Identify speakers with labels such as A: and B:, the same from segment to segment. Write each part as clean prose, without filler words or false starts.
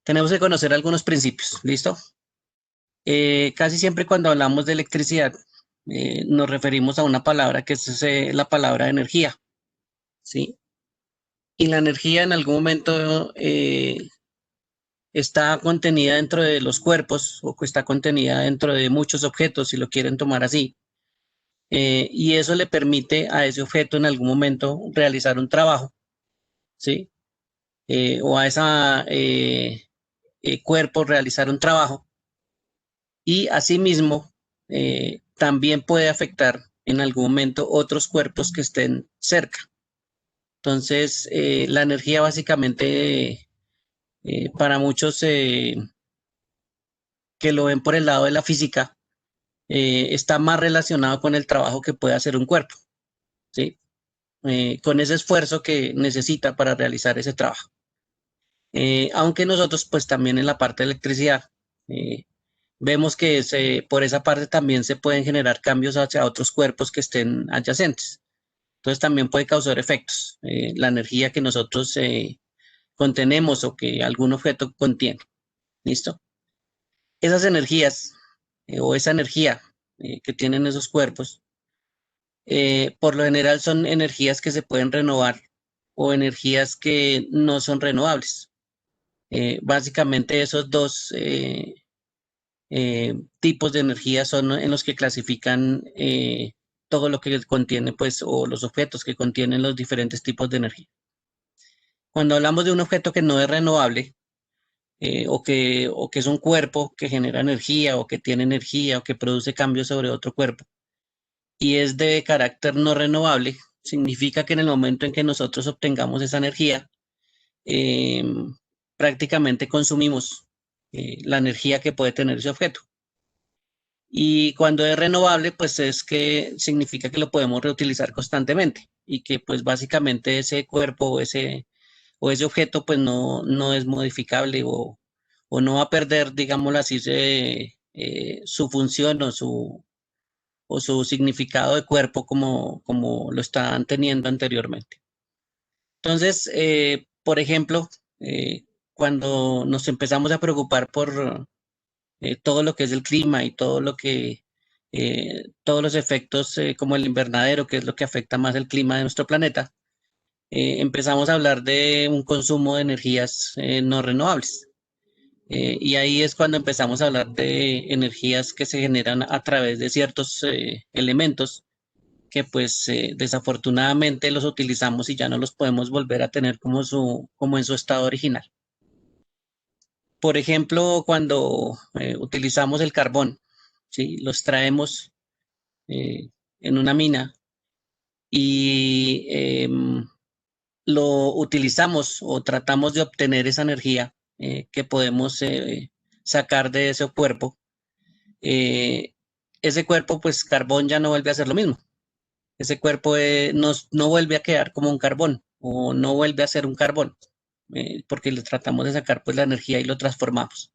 A: tenemos que conocer algunos principios, ¿listo? Casi siempre cuando hablamos de electricidad, nos referimos a una palabra que es la palabra energía, ¿sí? Y la energía en algún momento está contenida dentro de los cuerpos o que está contenida dentro de muchos objetos, si lo quieren tomar así. Y eso le permite a ese objeto en algún momento realizar un trabajo, ¿sí? O a ese cuerpo realizar un trabajo. Y asimismo, también puede afectar en algún momento otros cuerpos que estén cerca. Entonces, la energía básicamente, para muchos que lo ven por el lado de la física, está más relacionado con el trabajo que puede hacer un cuerpo, ¿sí? Con ese esfuerzo que necesita para realizar ese trabajo. Aunque nosotros, pues también en la parte de electricidad, eh, vemos que por esa parte también se pueden generar cambios hacia otros cuerpos que estén adyacentes. Entonces también puede causar efectos, la energía que nosotros contenemos o que algún objeto contiene. ¿Listo? Esas energías o esa energía que tienen esos cuerpos, por lo general son energías que se pueden renovar o energías que no son renovables. Básicamente esos dos tipos de energía son en los que clasifican todo lo que contiene, pues, o los objetos que contienen los diferentes tipos de energía. Cuando hablamos de un objeto que no es renovable, o que es un cuerpo que genera energía, o que tiene energía, o que produce cambios sobre otro cuerpo, y es de carácter no renovable, significa que en el momento en que nosotros obtengamos esa energía, eh, prácticamente consumimos la energía que puede tener ese objeto. Y cuando es renovable, pues es que significa que lo podemos reutilizar constantemente y que pues básicamente ese cuerpo o ese objeto pues no es modificable o no va a perder, digámoslo así, su función o su significado de cuerpo como lo estaban teniendo anteriormente. Entonces, por ejemplo, cuando nos empezamos a preocupar por todo lo que es el clima y todos los efectos como el invernadero, que es lo que afecta más el clima de nuestro planeta, empezamos a hablar de un consumo de energías no renovables. Y ahí es cuando empezamos a hablar de energías que se generan a través de ciertos elementos que pues desafortunadamente los utilizamos y ya no los podemos volver a tener como en su estado original. Por ejemplo, cuando utilizamos el carbón, ¿sí? Los traemos eh, en una mina y lo utilizamos o tratamos de obtener esa energía que podemos sacar de ese cuerpo. eh, Ese cuerpo, pues carbón ya no vuelve a ser lo mismo. Ese cuerpo no vuelve a quedar como un carbón o no vuelve a ser un carbón, porque le tratamos de sacar pues la energía y lo transformamos.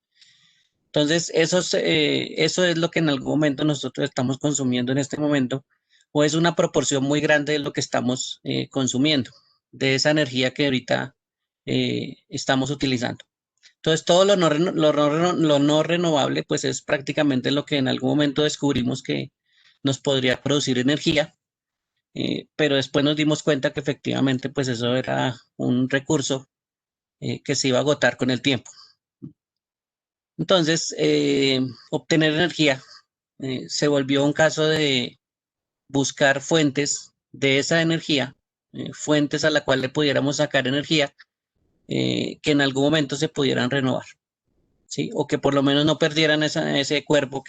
A: Entonces, eso es lo que en algún momento nosotros estamos consumiendo en este momento, o es una proporción muy grande de lo que estamos consumiendo, de esa energía que ahorita estamos utilizando. Entonces, todo lo no renovable, pues es prácticamente lo que en algún momento descubrimos que nos podría producir energía, pero después nos dimos cuenta que efectivamente, pues eso era un recurso que se iba a agotar con el tiempo. Entonces, obtener energía se volvió un caso de buscar fuentes de esa energía, fuentes a la cual le pudiéramos sacar energía, que en algún momento se pudieran renovar, ¿sí? O que por lo menos no perdieran ese cuerpo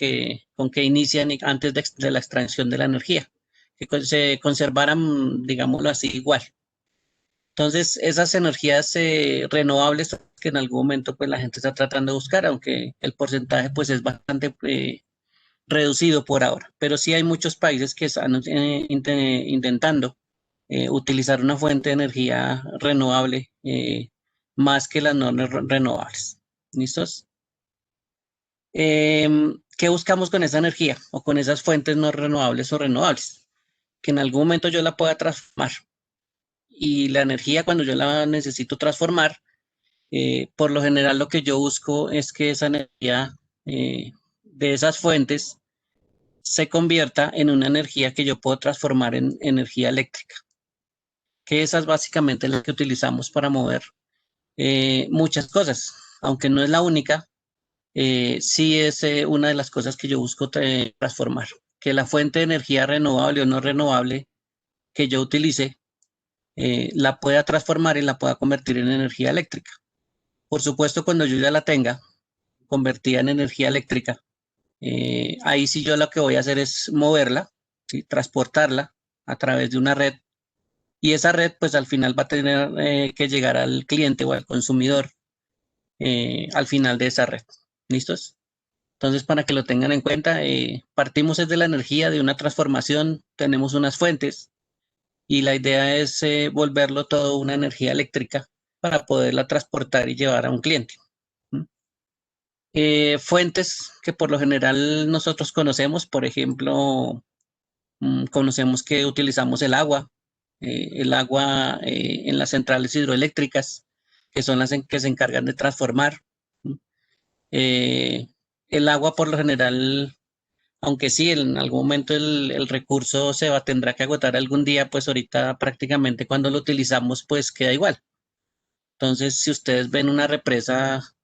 A: con que inician antes de la extracción de la energía, que se conservaran, digámoslo así, igual. Entonces, esas energías renovables que en algún momento pues la gente está tratando de buscar, aunque el porcentaje pues es bastante reducido por ahora, pero sí hay muchos países que están intentando utilizar una fuente de energía renovable más que las no renovables. ¿Listos? ¿Qué buscamos con esa energía o con esas fuentes no renovables o renovables? Que en algún momento yo la pueda transformar y la energía cuando yo la necesito transformar, Por lo general lo que yo busco es que esa energía de esas fuentes se convierta en una energía que yo puedo transformar en energía eléctrica, que esa es básicamente la que utilizamos para mover muchas cosas, aunque no es la única, sí es una de las cosas que yo busco transformar, que la fuente de energía renovable o no renovable que yo utilice la pueda transformar y la pueda convertir en energía eléctrica. Por supuesto, cuando yo ya la tenga convertida en energía eléctrica, ahí sí yo lo que voy a hacer es moverla, ¿sí? Transportarla a través de una red y esa red pues al final va a tener que llegar al cliente o al consumidor al final de esa red. ¿Listos? Entonces, para que lo tengan en cuenta, partimos desde la energía de una transformación, tenemos unas fuentes y la idea es volverlo todo una energía eléctrica para poderla transportar y llevar a un cliente. ¿Mm? Fuentes que por lo general nosotros conocemos, por ejemplo, conocemos que utilizamos el agua en las centrales hidroeléctricas, que son las que se encargan de transformar. ¿Mm? Eh, el agua por lo general, aunque sí, en algún momento el recurso tendrá que agotar algún día, pues ahorita prácticamente cuando lo utilizamos, pues queda igual. Entonces, si ustedes ven una represa,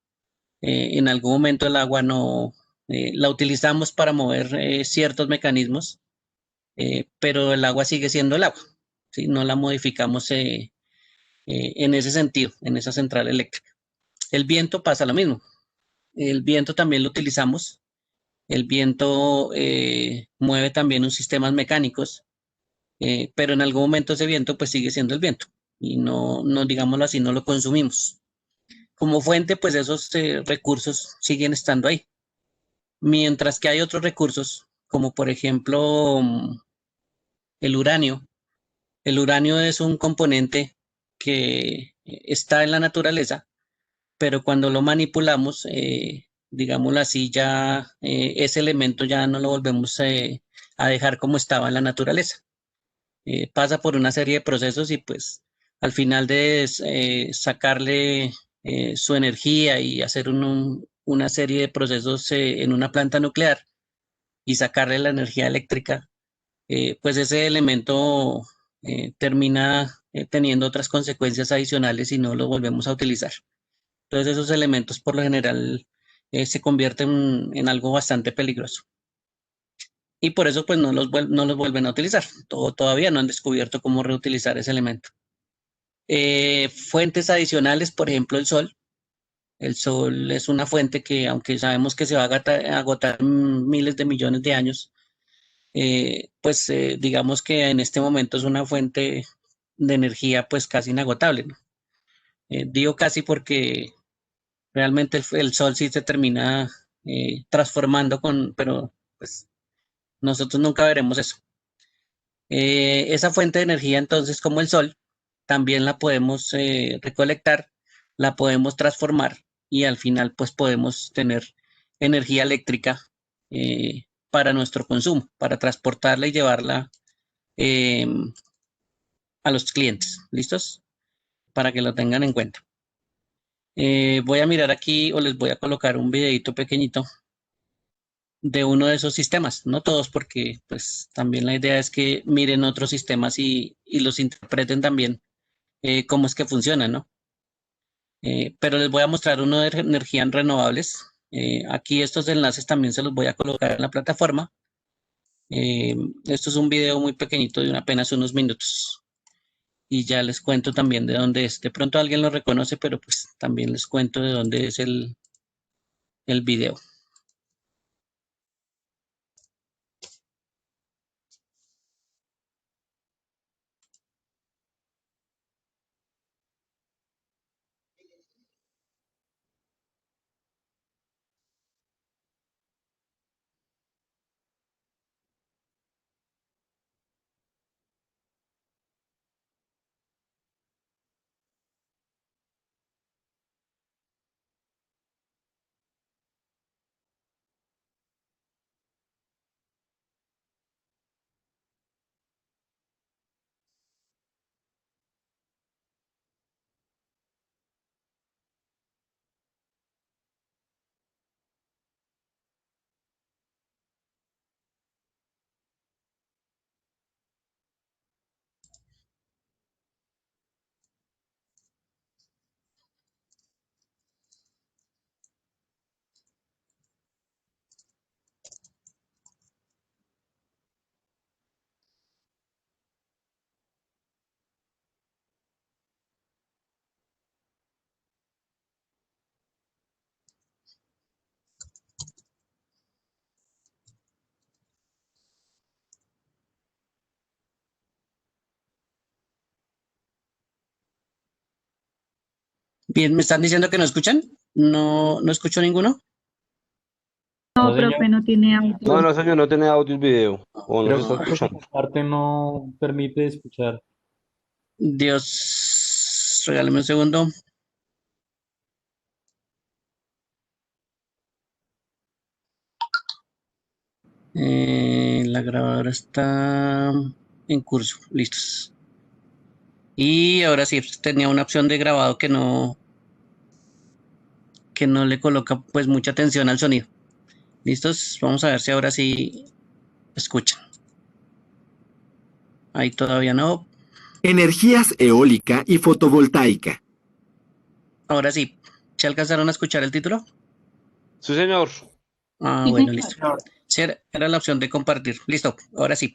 A: en algún momento el agua no la utilizamos para mover ciertos mecanismos, pero el agua sigue siendo el agua, ¿sí? No la modificamos en ese sentido, en esa central eléctrica. El viento pasa lo mismo. El viento también lo utilizamos. El viento mueve también unos sistemas mecánicos, pero en algún momento ese viento pues sigue siendo el viento y no digámoslo así, no lo consumimos. Como fuente, pues esos recursos siguen estando ahí. Mientras que hay otros recursos, como por ejemplo el uranio. El uranio es un componente que está en la naturaleza, pero cuando lo manipulamos, digámoslo así, ya ese elemento ya no lo volvemos a dejar como estaba en la naturaleza. Pasa por una serie de procesos y pues al final de sacarle su energía y hacer una serie de procesos en una planta nuclear y sacarle la energía eléctrica, pues ese elemento termina teniendo otras consecuencias adicionales y no lo volvemos a utilizar. Entonces esos elementos por lo general se convierten en algo bastante peligroso. Y por eso pues no los vuelven a utilizar. Todavía no han descubierto cómo reutilizar ese elemento. Fuentes adicionales, por ejemplo, el sol. El sol es una fuente que, aunque sabemos que se va a agotar miles de millones de años, pues digamos que en este momento es una fuente de energía pues casi inagotable, ¿no? Digo casi porque realmente el sol sí se termina transformando pero pues nosotros nunca veremos eso. Esa fuente de energía entonces como el sol, también la podemos recolectar, la podemos transformar y al final pues podemos tener energía eléctrica para nuestro consumo, para transportarla y llevarla eh, a los clientes. ¿Listos? Para que lo tengan en cuenta. Voy a mirar aquí o les voy a colocar un videito pequeñito de uno de esos sistemas, no todos porque pues también la idea es que miren otros sistemas y los interpreten también cómo es que funcionan, ¿no? Pero les voy a mostrar uno de energías renovables. Aquí estos enlaces también se los voy a colocar en la plataforma. Eh, Esto es un video muy pequeñito de apenas unos minutos y ya les cuento también de dónde es. De pronto alguien lo reconoce, pero pues también les cuento de dónde es el video. Bien, ¿me están diciendo que no escuchan? No, no escucho ninguno.
B: No,
C: No,
B: profe,
C: señor.
B: no tiene audio.
D: No, señor, no tiene audio el video. O no se está
C: Creo que
D: escuchando.
C: esta parte no permite escuchar.
A: Dios, regálame un segundo. La grabadora está en curso, listos. Y ahora sí, tenía una opción de grabado que no le coloca pues mucha atención al sonido. ¿Listos? Vamos a ver si ahora sí escuchan. Ahí todavía no.
E: Energías eólica y fotovoltaica.
A: Ahora sí. ¿Se alcanzaron a escuchar el título?
D: Sí, señor.
A: Ah,
B: Sí,
A: bueno,
B: señor.
A: listo. Sí, era la opción de compartir. Listo, ahora sí.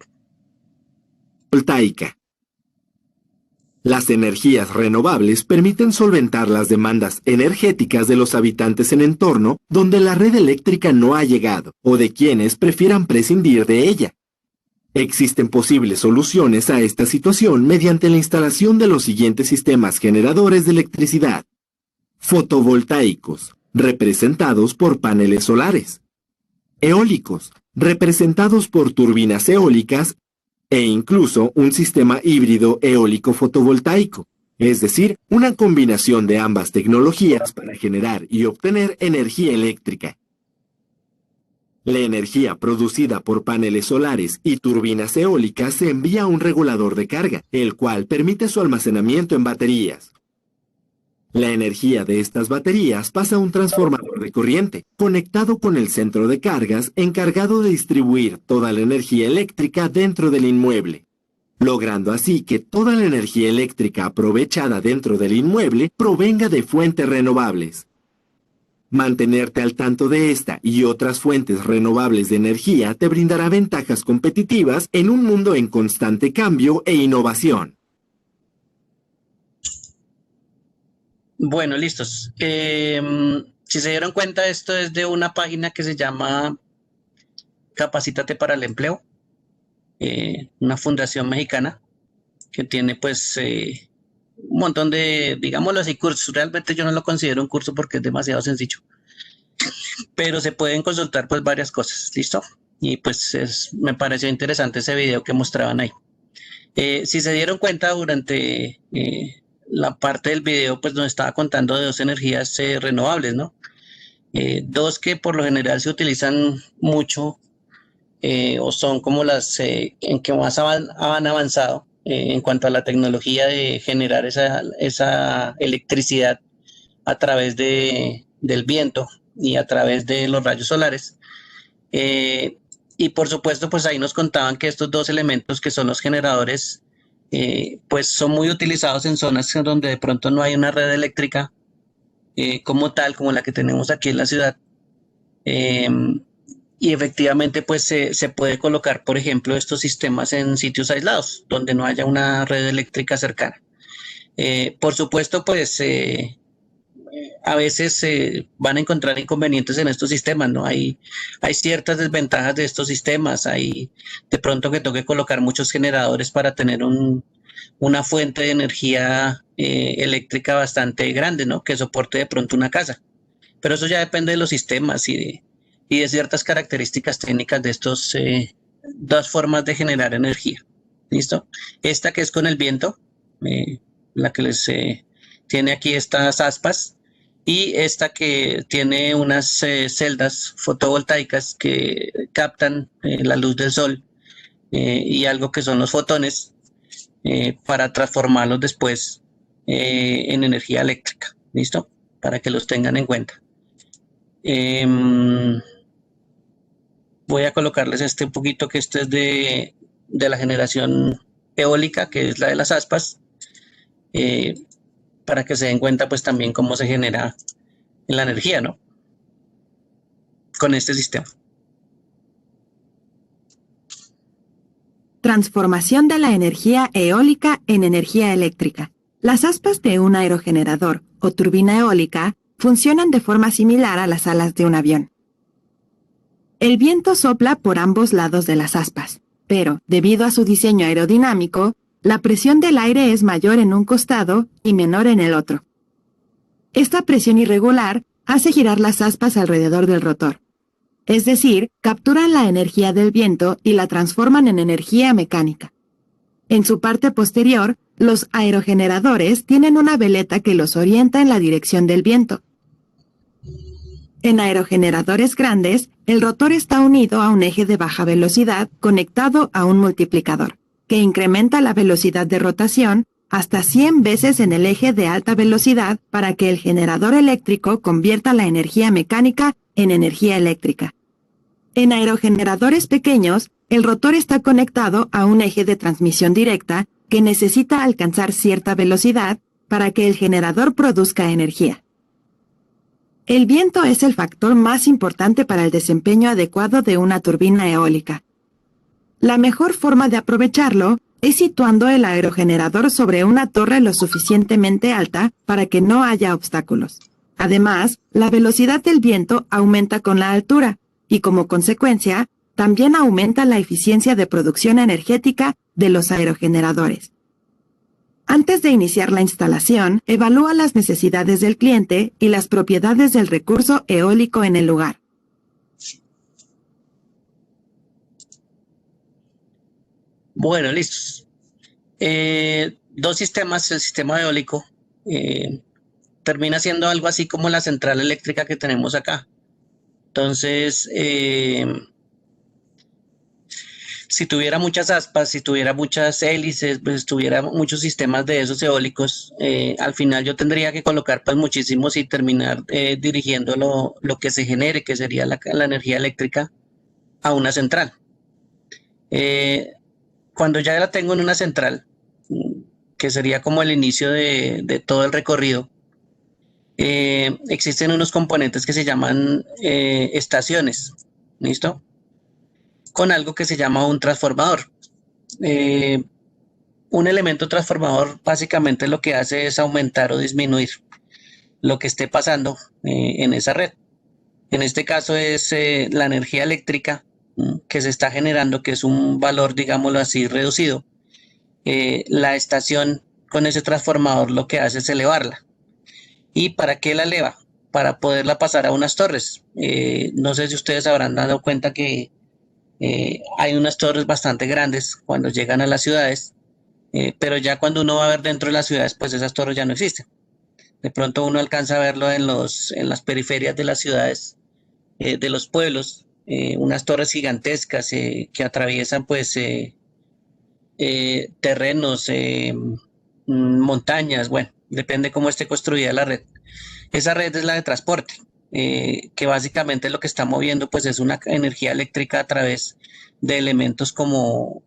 E: Voltaica. Las energías renovables permiten solventar las demandas energéticas de los habitantes en entorno donde la red eléctrica no ha llegado o de quienes prefieran prescindir de ella. Existen posibles soluciones a esta situación mediante la instalación de los siguientes sistemas generadores de electricidad. Fotovoltaicos, representados por paneles solares. Eólicos, representados por turbinas eólicas e incluso un sistema híbrido eólico fotovoltaico, es decir, una combinación de ambas tecnologías para generar y obtener energía eléctrica. La energía producida por paneles solares y turbinas eólicas se envía a un regulador de carga, el cual permite su almacenamiento en baterías. La energía de estas baterías pasa a un transformador de corriente, conectado con el centro de cargas encargado de distribuir toda la energía eléctrica dentro del inmueble, logrando así que toda la energía eléctrica aprovechada dentro del inmueble provenga de fuentes renovables. Mantenerte al tanto de esta y otras fuentes renovables de energía te brindará ventajas competitivas en un mundo en constante cambio e innovación.
A: Bueno, listos. Si se dieron cuenta, esto es de una página que se llama Capacítate para el Empleo, una fundación mexicana que tiene pues un montón de, digámoslo así, cursos. Realmente yo no lo considero un curso porque es demasiado sencillo, pero se pueden consultar pues varias cosas, ¿listo? Y pues me pareció interesante ese video que mostraban ahí. Si se dieron cuenta durante la parte del video, pues nos estaba contando de dos energías renovables, ¿no? Dos que por lo general se utilizan mucho o son como las en que más han avanzado en cuanto a la tecnología de generar esa electricidad a través del viento y a través de los rayos solares. Y por supuesto, pues ahí nos contaban que estos dos elementos que son los generadores, pues son muy utilizados en zonas donde de pronto no hay una red eléctrica como tal, como la que tenemos aquí en la ciudad. Eh, y efectivamente, pues se puede colocar, por ejemplo, estos sistemas en sitios aislados, donde no haya una red eléctrica cercana. Por supuesto, pues a veces van a encontrar inconvenientes en estos sistemas, ¿no? Hay ciertas desventajas de estos sistemas, hay de pronto que toque colocar muchos generadores para tener una fuente de energía eléctrica bastante grande, ¿no? Que soporte de pronto una casa. Pero eso ya depende de los sistemas y de ciertas características técnicas de estos dos formas de generar energía. ¿Listo? Esta que es con el viento, eh, la que les tiene aquí estas aspas, y esta que tiene unas celdas fotovoltaicas que captan la luz del sol y algo que son los fotones para transformarlos después en energía eléctrica. ¿Listo? Para que los tengan en cuenta. Voy a colocarles este un poquito que este es de la generación eólica, que es la de las aspas, eh, para que se den cuenta pues también cómo se genera la energía, ¿no? Con este sistema.
F: Transformación de la energía eólica en energía eléctrica. Las aspas de un aerogenerador o turbina eólica funcionan de forma similar a las alas de un avión. El viento sopla por ambos lados de las aspas, pero, debido a su diseño aerodinámico, la presión del aire es mayor en un costado y menor en el otro. Esta presión irregular hace girar las aspas alrededor del rotor. Es decir, capturan la energía del viento y la transforman en energía mecánica. En su parte posterior, los aerogeneradores tienen una veleta que los orienta en la dirección del viento. En aerogeneradores grandes, el rotor está unido a un eje de baja velocidad conectado a un multiplicador, que incrementa la velocidad de rotación hasta 100 veces en el eje de alta velocidad para que el generador eléctrico convierta la energía mecánica en energía eléctrica. En aerogeneradores pequeños, el rotor está conectado a un eje de transmisión directa que necesita alcanzar cierta velocidad para que el generador produzca energía. El viento es el factor más importante para el desempeño adecuado de una turbina eólica. La mejor forma de aprovecharlo es situando el aerogenerador sobre una torre lo suficientemente alta para que no haya obstáculos. Además, la velocidad del viento aumenta con la altura y, como consecuencia, también aumenta la eficiencia de producción energética de los aerogeneradores. Antes de iniciar la instalación, evalúa las necesidades del cliente y las propiedades del recurso eólico en el lugar.
A: Bueno, listos. Dos sistemas, el sistema eólico termina siendo algo así como la central eléctrica que tenemos acá. Entonces, si tuviera muchas aspas, si tuviera muchas hélices, pues tuviera muchos sistemas de esos eólicos, al final yo tendría que colocar pues muchísimos y terminar dirigiendo lo que se genere, que sería la energía eléctrica, a una central. Cuando ya la tengo en una central, que sería como el inicio de todo el recorrido, existen unos componentes que se llaman estaciones, ¿listo? Con algo que se llama un transformador. Un elemento transformador básicamente lo que hace es aumentar o disminuir lo que esté pasando en esa red. En este caso es la energía eléctrica que se está generando, que es un valor, digámoslo así, reducido. La estación con ese transformador lo que hace es elevarla. ¿Y para qué la eleva? Para poderla pasar a unas torres. No sé si ustedes habrán dado cuenta que hay unas torres bastante grandes cuando llegan a las ciudades, pero ya cuando uno va a ver dentro de las ciudades, pues esas torres ya no existen. De pronto uno alcanza a verlo en las periferias de las ciudades, de los pueblos, unas torres gigantescas que atraviesan pues terrenos, montañas, bueno, depende cómo esté construida la red. Esa red es la de transporte, que básicamente lo que está moviendo pues es una energía eléctrica a través de elementos como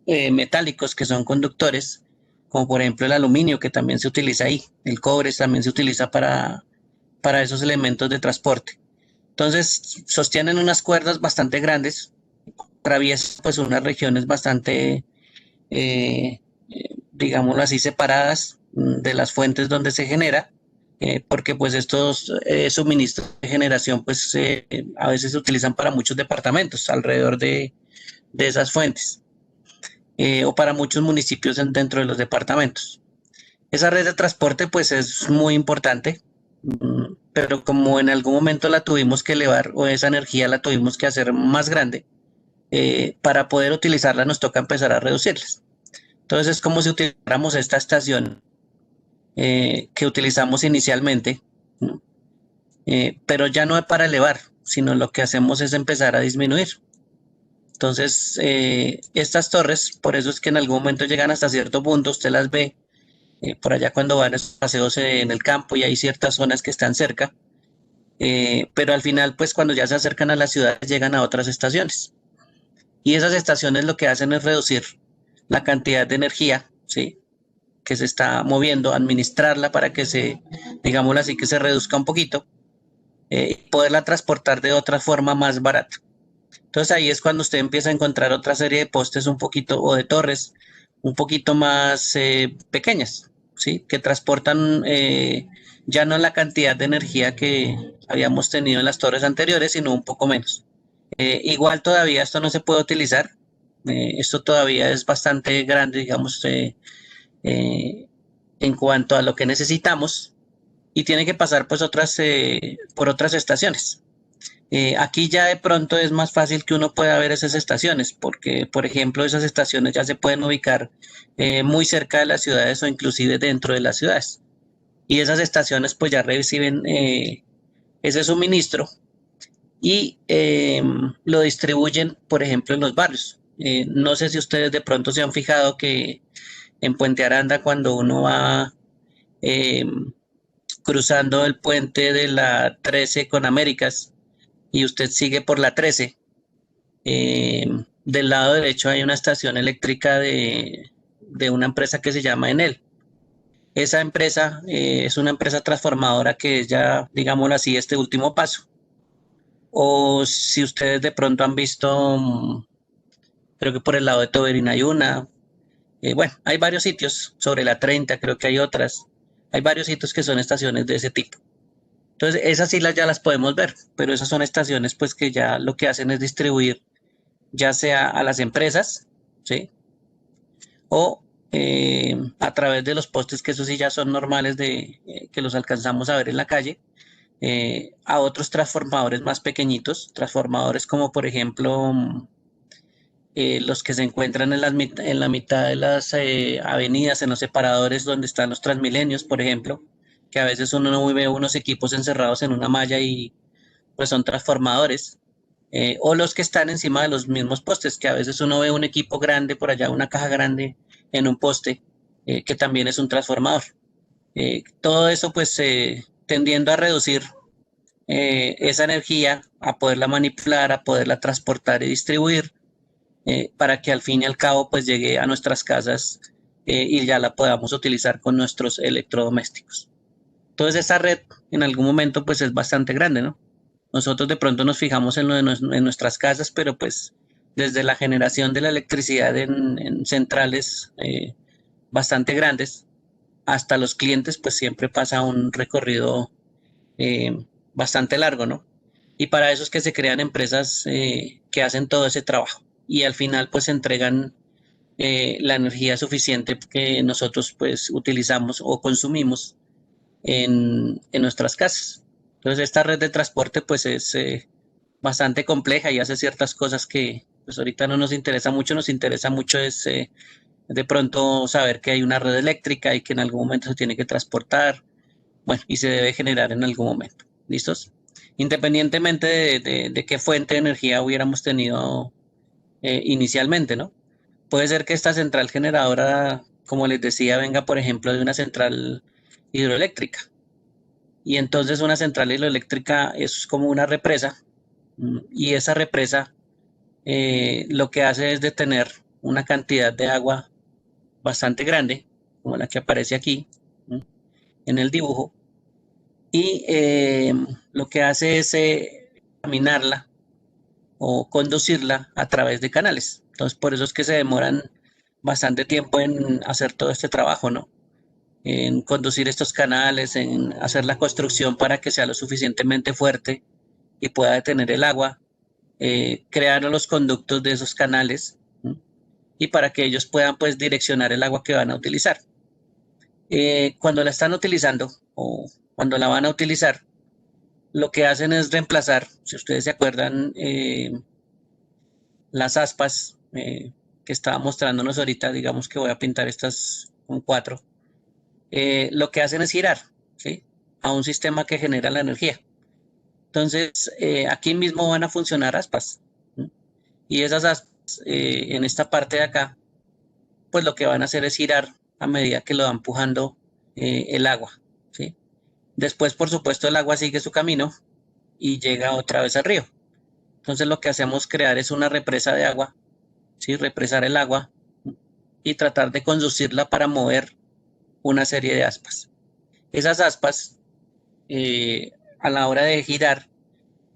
A: metálicos que son conductores, como por ejemplo el aluminio, que también se utiliza ahí, el cobre también se utiliza para esos elementos de transporte. Entonces sostienen unas cuerdas bastante grandes, atraviesan pues unas regiones bastante, digámoslo así, separadas de las fuentes donde se genera, porque pues estos suministros de generación pues a veces se utilizan para muchos departamentos alrededor de esas fuentes, o para muchos municipios dentro de los departamentos. Esa red de transporte pues es muy importante, pero como en algún momento la tuvimos que elevar o esa energía la tuvimos que hacer más grande, para poder utilizarla nos toca empezar a reducirlas. Entonces es como si utilizáramos esta estación que utilizamos inicialmente, pero ya no es para elevar, sino lo que hacemos es empezar a disminuir. Entonces estas torres, por eso es que en algún momento llegan hasta cierto punto, usted las ve por allá cuando van a paseos en el campo y hay ciertas zonas que están cerca, pero al final pues cuando ya se acercan a las ciudades llegan a otras estaciones. Y esas estaciones lo que hacen es reducir la cantidad de energía, ¿sí?, que se está moviendo, administrarla para que se, digámoslo así, que se reduzca un poquito, poderla transportar de otra forma más barata. Entonces ahí es cuando usted empieza a encontrar otra serie de postes un poquito, o de torres un poquito más pequeñas, ¿sí?, que transportan ya no la cantidad de energía que habíamos tenido en las torres anteriores, sino un poco menos. Igual todavía esto no se puede utilizar, esto todavía es bastante grande, digamos, en cuanto a lo que necesitamos, y tiene que pasar pues por otras estaciones. Aquí ya de pronto es más fácil que uno pueda ver esas estaciones, porque por ejemplo esas estaciones ya se pueden ubicar muy cerca de las ciudades o inclusive dentro de las ciudades. Y esas estaciones pues ya reciben ese suministro y lo distribuyen, por ejemplo, en los barrios. No sé si ustedes de pronto se han fijado que en Puente Aranda, cuando uno va cruzando el puente de la 13 con Américas y usted sigue por la 13, del lado derecho hay una estación eléctrica de una empresa que se llama Enel. Esa empresa es una empresa transformadora que es ya, digámoslo así, este último paso. O si ustedes de pronto han visto, creo que por el lado de Toberín hay una. Bueno, hay varios sitios, sobre la 30 creo que hay otras. Hay varios sitios que son estaciones de ese tipo. Entonces, esas islas ya las podemos ver, pero esas son estaciones pues que ya lo que hacen es distribuir ya sea a las empresas, ¿sí? O a través de los postes, que eso sí ya son normales que los alcanzamos a ver en la calle, a otros transformadores más pequeñitos, transformadores como por ejemplo los que se encuentran en la mitad de las avenidas, en los separadores donde están los Transmilenios, por ejemplo, que a veces uno no ve unos equipos encerrados en una malla y pues son transformadores, o los que están encima de los mismos postes, que a veces uno ve un equipo grande por allá, una caja grande en un poste, que también es un transformador. Todo eso pues tendiendo a reducir esa energía, a poderla manipular, a poderla transportar y distribuir, para que al fin y al cabo pues llegue a nuestras casas y ya la podamos utilizar con nuestros electrodomésticos. Entonces esta red en algún momento pues es bastante grande, ¿no? Nosotros de pronto nos fijamos en nuestras casas, pero pues desde la generación de la electricidad en centrales bastante grandes hasta los clientes, pues siempre pasa un recorrido bastante largo, ¿no? Y para eso es que se crean empresas que hacen todo ese trabajo y al final pues entregan la energía suficiente que nosotros pues utilizamos o consumimos en nuestras casas. Entonces esta red de transporte pues es bastante compleja y hace ciertas cosas que pues ahorita no nos interesa mucho es de pronto saber que hay una red eléctrica y que en algún momento se tiene que transportar, bueno, y se debe generar en algún momento. ¿Listos? Independientemente de qué fuente de energía hubiéramos tenido inicialmente, ¿no? Puede ser que esta central generadora, como les decía, venga, por ejemplo, de una central hidroeléctrica. Y entonces una central hidroeléctrica es como una represa, y esa represa lo que hace es detener una cantidad de agua bastante grande, como la que aparece aquí en el dibujo, y lo que hace es caminarla o conducirla a través de canales. Entonces, por eso es que se demoran bastante tiempo en hacer todo este trabajo, ¿no? En conducir estos canales, en hacer la construcción para que sea lo suficientemente fuerte y pueda detener el agua, crear los conductos de esos canales, ¿sí? Y para que ellos puedan pues direccionar el agua que van a utilizar. Cuando la están utilizando o cuando la van a utilizar, lo que hacen es reemplazar, si ustedes se acuerdan, las aspas que estaba mostrándonos ahorita, digamos que voy a pintar estas con 4, lo que hacen es girar, ¿sí? A un sistema que genera la energía. Entonces, aquí mismo van a funcionar aspas, ¿sí? Y esas aspas, en esta parte de acá, pues lo que van a hacer es girar a medida que lo va empujando el agua, ¿sí? Después, por supuesto, el agua sigue su camino y llega otra vez al río. Entonces, lo que hacemos es crear es una represa de agua, ¿sí? Represar el agua y tratar de conducirla para mover una serie de aspas. Esas aspas, a la hora de girar,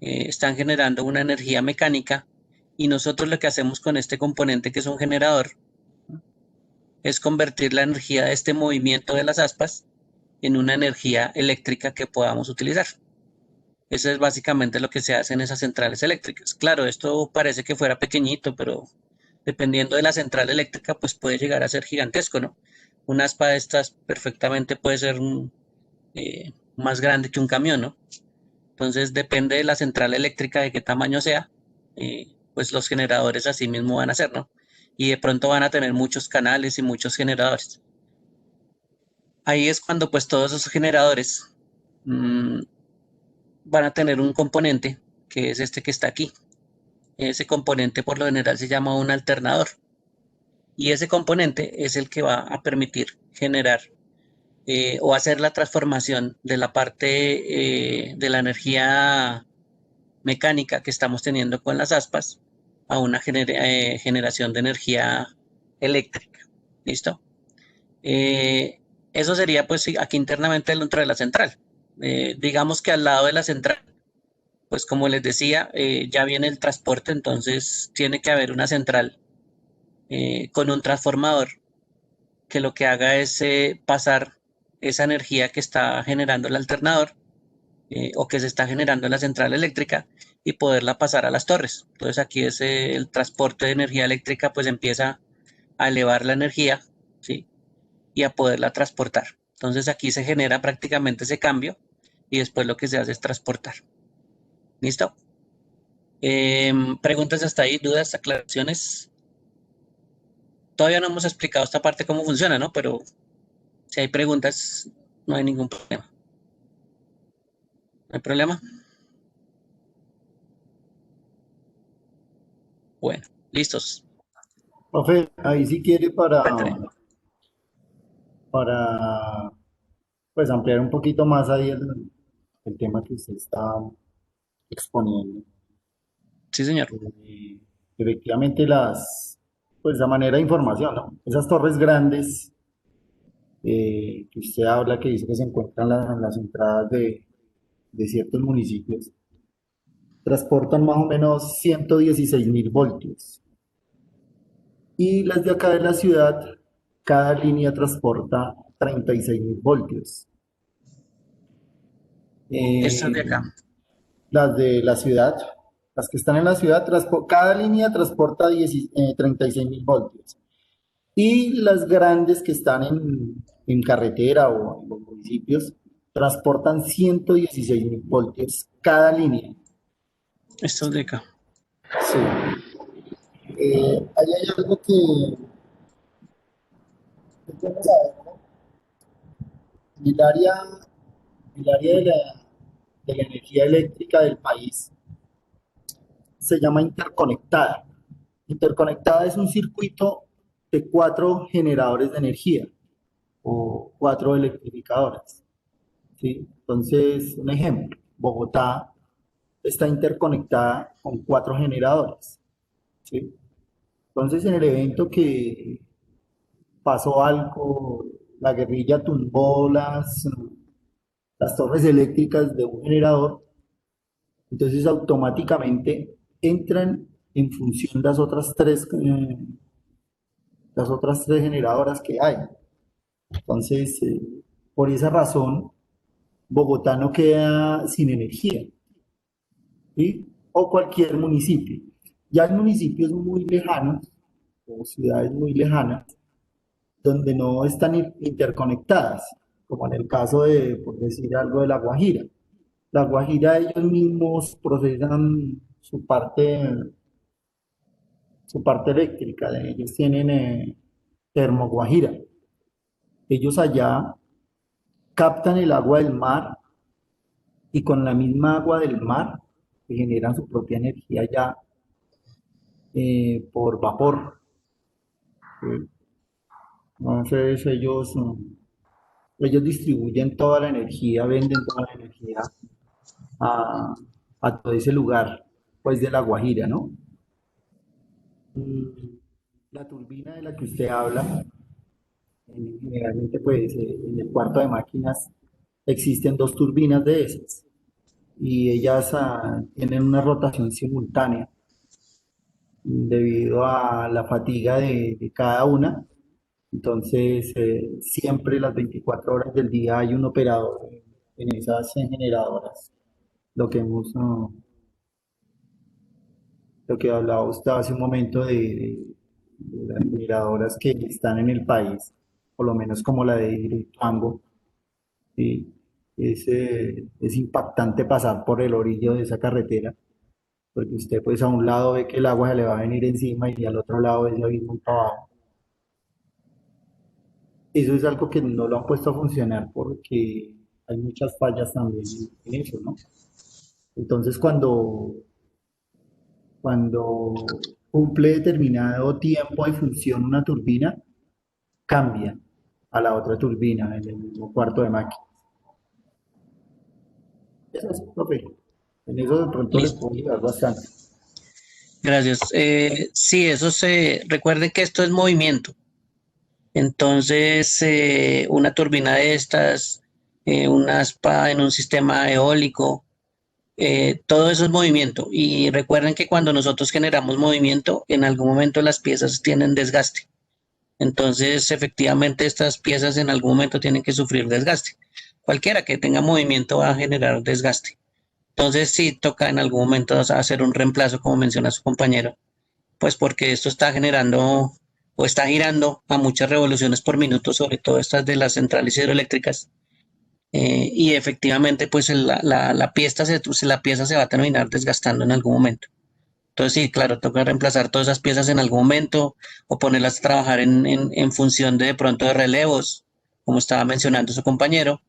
A: están generando una energía mecánica y nosotros lo que hacemos con este componente, que es un generador, es convertir la energía de este movimiento de las aspas en una energía eléctrica que podamos utilizar. Eso es básicamente lo que se hace en esas centrales eléctricas. Claro, esto parece que fuera pequeñito, pero dependiendo de la central eléctrica, pues puede llegar a ser gigantesco, ¿no? Una aspa de estas perfectamente puede ser más grande que un camión, ¿no? Entonces depende de la central eléctrica de qué tamaño sea, pues los generadores así mismo van a ser, ¿no? Y de pronto van a tener muchos canales y muchos generadores. Ahí es cuando pues todos esos generadores mm, van a tener un componente, que es este que está aquí. Ese componente por lo general se llama un alternador. Y ese componente es el que va a permitir generar o hacer la transformación de la parte de la energía mecánica que estamos teniendo con las aspas a una generación de energía eléctrica. ¿Listo? Eso sería pues sí, aquí internamente dentro de la central. Digamos que al lado de la central, pues como les decía, ya viene el transporte, entonces tiene que haber una central con un transformador que lo que haga es pasar esa energía que está generando el alternador o que se está generando en la central eléctrica y poderla pasar a las torres. Entonces aquí es el transporte de energía eléctrica, pues empieza a elevar la energía, ¿sí? Y a poderla transportar. Entonces aquí se genera prácticamente ese cambio y después lo que se hace es transportar. ¿Listo? Preguntas hasta ahí, dudas, aclaraciones. Todavía no hemos explicado esta parte cómo funciona, ¿no? Pero si hay preguntas, no hay ningún problema. ¿No hay problema? Bueno, listos.
B: Profe, ahí si quiere
A: Cuéntame.
B: para pues ampliar un poquito más ahí el tema que usted está exponiendo.
A: Sí, señor.
B: Efectivamente pues la manera de información, ¿no? Esas torres grandes que usted habla, que dice que se encuentran en las entradas de ciertos municipios, transportan más o menos 116.000 voltios. Y las de acá de la ciudad, cada línea transporta 36.000 voltios.
A: Estas de acá.
B: Las de la ciudad, las que están en la ciudad, cada línea transporta 36.000 voltios. Y las grandes que están en carretera o en los municipios, transportan 116.000 voltios cada línea.
A: Estas de acá.
B: Sí. Ahí hay algo que es bueno saber, ¿no? El área, el área de la energía eléctrica del país se llama interconectada. Interconectada es un circuito de 4 generadores de energía o 4 electrificadores, ¿sí? Entonces, un ejemplo, Bogotá está interconectada con 4 generadores, ¿sí? Entonces, en el evento que pasó algo, la guerrilla tumbó las torres eléctricas de un generador, entonces automáticamente entran en función las otras tres generadoras que hay. Entonces, por esa razón, Bogotá no queda sin energía, ¿sí? O cualquier municipio. Ya hay municipios muy lejanos, o ciudades muy lejanas, donde no están interconectadas, como en el caso de, por decir algo, de La Guajira. La Guajira, ellos mismos procesan su parte eléctrica, ellos tienen Termoguajira. Ellos allá captan el agua del mar y con la misma agua del mar generan su propia energía ya por vapor. ¿Sí? Entonces ellos distribuyen toda la energía, venden toda la energía a, a todo ese lugar, pues de La Guajira, ¿no? Mm, La turbina de la que usted habla, generalmente pues en el cuarto de máquinas existen 2 turbinas de esas y ellas tienen una rotación simultánea debido a la fatiga de cada una. Entonces, siempre las 24 horas del día hay un operador en esas generadoras. Lo que hemos, lo que hablaba usted hace un momento de las generadoras que están en el país, por lo menos como la de Hidroituango, ¿sí? es impactante pasar por el orillo de esa carretera, porque usted pues a un lado ve que el agua se le va a venir encima y al otro lado es muy para abajo. Eso es algo que no lo han puesto a funcionar porque hay muchas fallas también en eso, ¿no? Entonces cuando cumple determinado tiempo de función una turbina, cambia a la otra turbina en el mismo cuarto de máquina. Eso es, profe. En eso de pronto le
A: Listo.
B: puedo ayudar bastante.
A: Gracias. Sí, recuerden que esto es movimiento. Entonces, una turbina de estas, un aspa en un sistema eólico, todo eso es movimiento. Y recuerden que cuando nosotros generamos movimiento, en algún momento las piezas tienen desgaste. Entonces, efectivamente, estas piezas en algún momento tienen que sufrir desgaste. Cualquiera que tenga movimiento va a generar desgaste. Entonces, sí toca en algún momento hacer un reemplazo, como menciona su compañero, pues porque esto está generando o está girando a muchas revoluciones por minuto, sobre todo estas de las centrales hidroeléctricas. Y efectivamente, pues la pieza se va a terminar desgastando en algún momento. Entonces, sí, claro, toca reemplazar todas esas piezas en algún momento o ponerlas a trabajar en función de pronto de relevos, como estaba mencionando su compañero.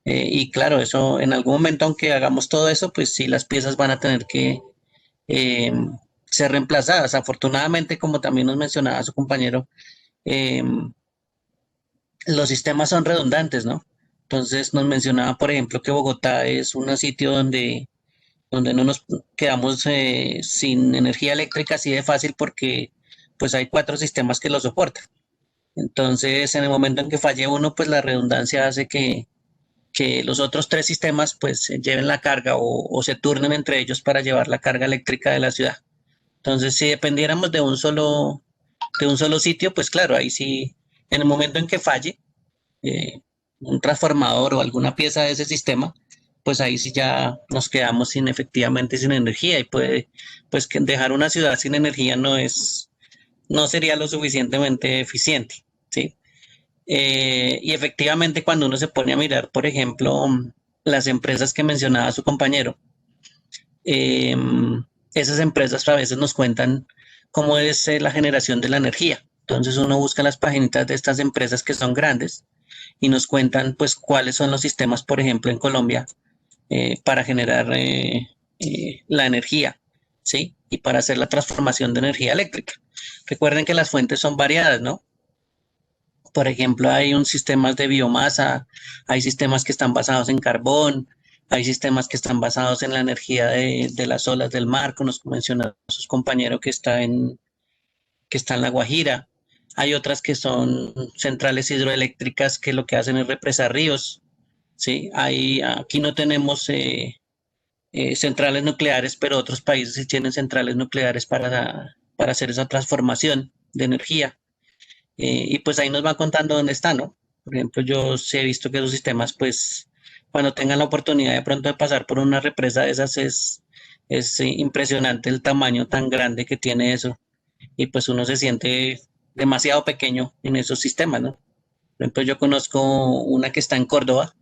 A: Y claro, eso en algún momento, aunque hagamos todo eso, pues sí, las piezas van a tener que eh, ser reemplazadas. Afortunadamente, como también nos mencionaba su compañero, eh, los sistemas son redundantes, ¿no? Entonces nos mencionaba, por ejemplo, que Bogotá es un sitio donde no nos quedamos sin energía eléctrica así de fácil porque pues hay 4 sistemas que lo soportan. Entonces, en el momento en que falle uno, pues la redundancia hace que los otros 3 sistemas pues lleven la carga o se turnen entre ellos para llevar la carga eléctrica de la ciudad. Entonces, si dependiéramos de un solo sitio, pues claro, ahí sí, en el momento en que falle eh, un transformador o alguna pieza de ese sistema, pues ahí sí ya nos quedamos sin efectivamente sin energía y pues que dejar una ciudad sin energía no sería lo suficientemente eficiente, ¿sí? Y efectivamente cuando uno se pone a mirar, por ejemplo, las empresas que mencionaba su compañero, eh, esas empresas a veces nos cuentan cómo es la generación de la energía. Entonces uno busca las paginitas de estas empresas que son grandes y nos cuentan pues cuáles son los sistemas, por ejemplo, en Colombia para generar la energía, ¿sí? Y para hacer la transformación de energía eléctrica. Recuerden que las fuentes son variadas, ¿no? Por ejemplo, hay un sistemas de biomasa, hay sistemas que están basados en carbón, hay sistemas que están basados en la energía de las olas del mar, como nos mencionó sus compañeros que está en La Guajira. Hay otras que son centrales hidroeléctricas que lo que hacen es represar ríos, ¿sí? Aquí no tenemos centrales nucleares, pero otros países sí tienen centrales nucleares para hacer esa transformación de energía. Y pues ahí nos va contando dónde está, ¿no? Por ejemplo, yo sí he visto que esos sistemas, pues, cuando tengan la oportunidad de pronto de pasar por una represa de esas, es impresionante el tamaño tan grande que tiene eso. Y pues uno se siente demasiado pequeño en esos sistemas, ¿no? Por ejemplo, yo conozco una que está en Córdoba,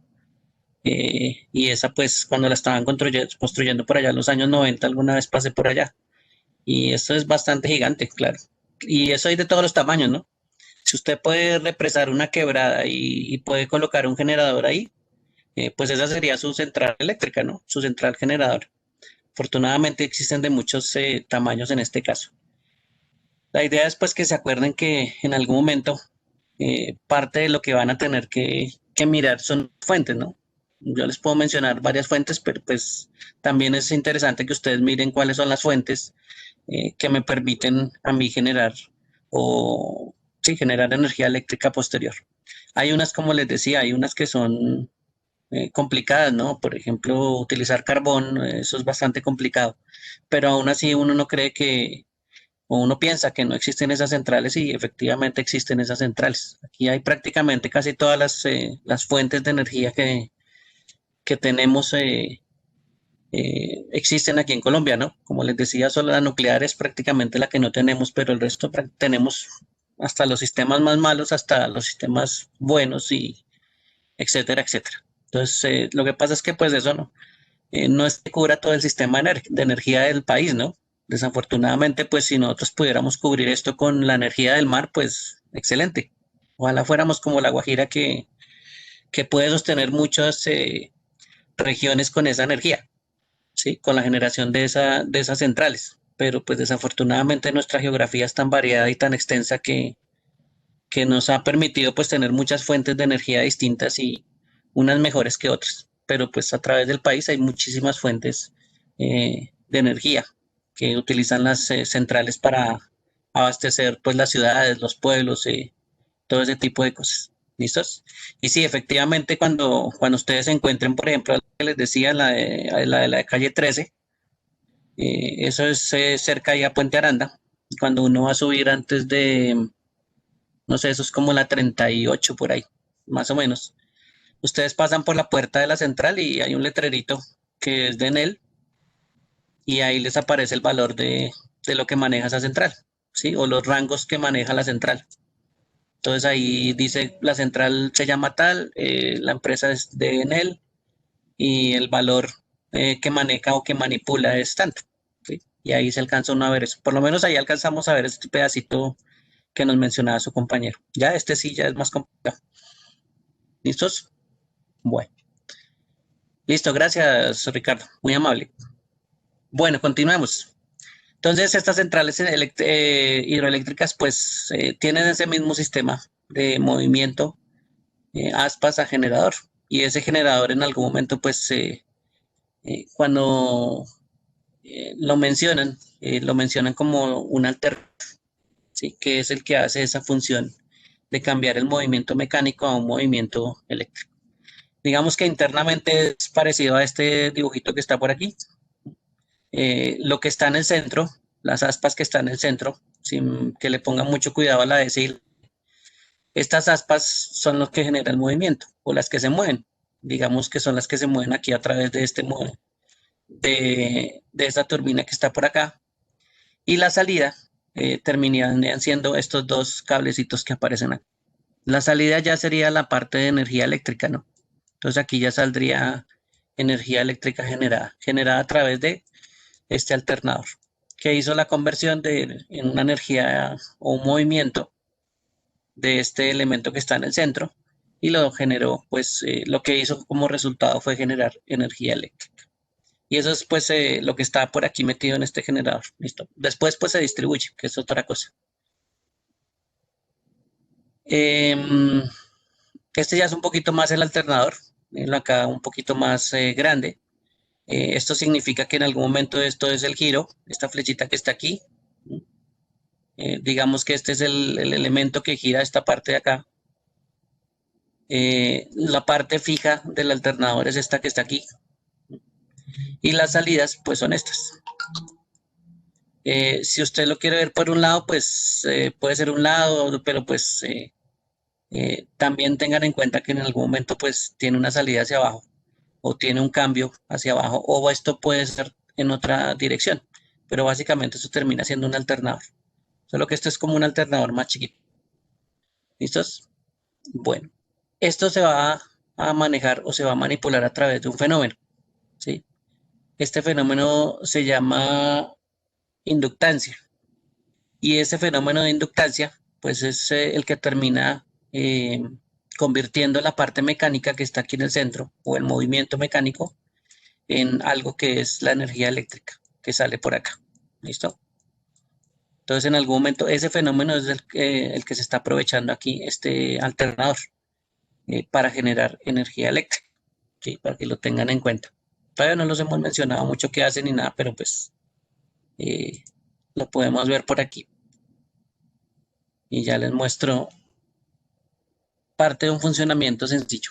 A: y esa pues cuando la estaban construyendo por allá en los años 90, alguna vez pasé por allá. Y eso es bastante gigante, claro. Y eso hay de todos los tamaños, ¿no? Si usted puede represar una quebrada y puede colocar un generador ahí, pues esa sería su central eléctrica, ¿no? Su central generador. Afortunadamente existen de muchos tamaños en este caso. La idea es pues que se acuerden que en algún momento parte de lo que van a tener que mirar son fuentes, ¿no? Yo les puedo mencionar varias fuentes, pero pues también es interesante que ustedes miren cuáles son las fuentes que me permiten a mí generar o sí, generar energía eléctrica posterior. Hay unas, como les decía, hay unas que son complicadas, ¿no? Por ejemplo, utilizar carbón, eso es bastante complicado, pero aún así uno no cree o uno piensa que no existen esas centrales y efectivamente existen esas centrales. Aquí hay prácticamente casi todas las fuentes de energía que tenemos existen aquí en Colombia, ¿no? Como les decía, solo la nuclear es prácticamente la que no tenemos, pero el resto tenemos hasta los sistemas más malos, hasta los sistemas buenos y etcétera, etcétera. Entonces, lo que pasa es que pues eso no es que cubra todo el sistema de energía del país, ¿no? Desafortunadamente, pues si nosotros pudiéramos cubrir esto con la energía del mar, pues excelente. Ojalá fuéramos como La Guajira que puede sostener muchas regiones con esa energía, ¿sí? Con la generación de esas centrales. Pero pues desafortunadamente nuestra geografía es tan variada y tan extensa que nos ha permitido pues tener muchas fuentes de energía distintas y unas mejores que otras. Pero pues a través del país hay muchísimas fuentes de energía que utilizan las centrales para abastecer pues las ciudades, los pueblos, todo ese tipo de cosas. ¿Listos? Y sí, efectivamente, cuando ustedes se encuentren, por ejemplo, la que les decía, la de calle 13, eso es cerca ahí a Puente Aranda. Cuando uno va a subir antes de, no sé, eso es como la 38 por ahí, más o menos. Ustedes pasan por la puerta de la central y hay un letrerito que es de Enel y ahí les aparece el valor de lo que maneja esa central, ¿sí? O los rangos que maneja la central. Entonces ahí dice, la central se llama tal, la empresa es de Enel y el valor que maneja o que manipula es tanto, ¿sí? Y ahí se alcanza uno a ver eso. Por lo menos ahí alcanzamos a ver este pedacito que nos mencionaba su compañero. Ya este sí ya es más complicado. ¿Listos? Bueno. Listo, gracias Ricardo, muy amable. Bueno, continuemos. Entonces, estas centrales hidroeléctricas pues tienen ese mismo sistema de movimiento aspas a generador. Y ese generador en algún momento pues cuando lo mencionan como un alternador, ¿sí? Que es el que hace esa función de cambiar el movimiento mecánico a un movimiento eléctrico. Digamos que internamente es parecido a este dibujito que está por aquí. Lo que está en el centro, las aspas que están en el centro, sin que le pongan mucho cuidado a la decir, estas aspas son los que generan el movimiento o las que se mueven. Digamos que son las que se mueven aquí a través de de esta turbina que está por acá. Y la salida terminarían siendo estos dos cablecitos que aparecen aquí. La salida ya sería la parte de energía eléctrica, ¿no? Entonces aquí ya saldría energía eléctrica generada a través de este alternador, que hizo la conversión en una energía o un movimiento de este elemento que está en el centro y lo generó, pues lo que hizo como resultado fue generar energía eléctrica. Y eso es pues lo que está por aquí metido en este generador. Listo. Después pues se distribuye, que es otra cosa. Este ya es un poquito más el alternador, acá un poquito más grande. Esto significa que en algún momento esto es el giro, esta flechita que está aquí. Digamos que este es el elemento que gira esta parte de acá. La parte fija del alternador es esta que está aquí. Y las salidas pues son estas. Si usted lo quiere ver por un lado, pues puede ser un lado, pero pues también tengan en cuenta que en algún momento pues tiene una salida hacia abajo o tiene un cambio hacia abajo o esto puede ser en otra dirección, pero básicamente eso termina siendo un alternador, solo que esto es como un alternador más chiquito. ¿Listos? Bueno, esto se va a manejar o se va a manipular a través de un fenómeno, ¿sí? Este fenómeno se llama inductancia y ese fenómeno de inductancia pues es el que termina convirtiendo la parte mecánica que está aquí en el centro o el movimiento mecánico en algo que es la energía eléctrica que sale por acá. ¿Listo? Entonces en algún momento ese fenómeno es el que se está aprovechando aquí, este alternador, para generar energía eléctrica, ¿sí? Para que lo tengan en cuenta. Todavía no los hemos mencionado mucho qué hacen ni nada, pero pues lo podemos ver por aquí. Y ya les muestro parte de un funcionamiento sencillo.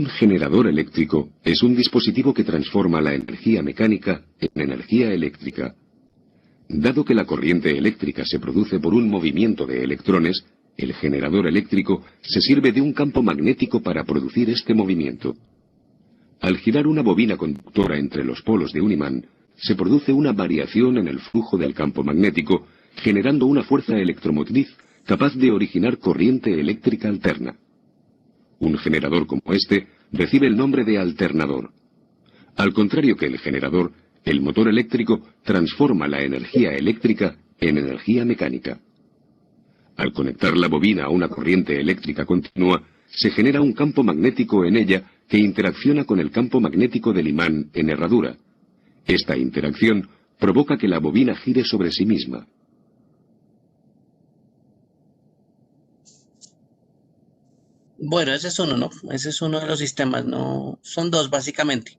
G: Un generador eléctrico es un dispositivo que transforma la energía mecánica en energía eléctrica. Dado que la corriente eléctrica se produce por un movimiento de electrones, el generador eléctrico se sirve de un campo magnético para producir este movimiento. Al girar una bobina conductora entre los polos de un imán, se produce una variación en el flujo del campo magnético, generando una fuerza electromotriz capaz de originar corriente eléctrica alterna. Un generador como este recibe el nombre de alternador. Al contrario que el generador, el motor eléctrico transforma la energía eléctrica en energía mecánica. Al conectar la bobina a una corriente eléctrica continua, se genera un campo magnético en ella que interacciona con el campo magnético del imán en herradura. Esta interacción provoca que la bobina gire sobre sí misma.
A: Bueno, ese es uno, ¿no? Ese es uno de los sistemas, ¿no? Son dos básicamente.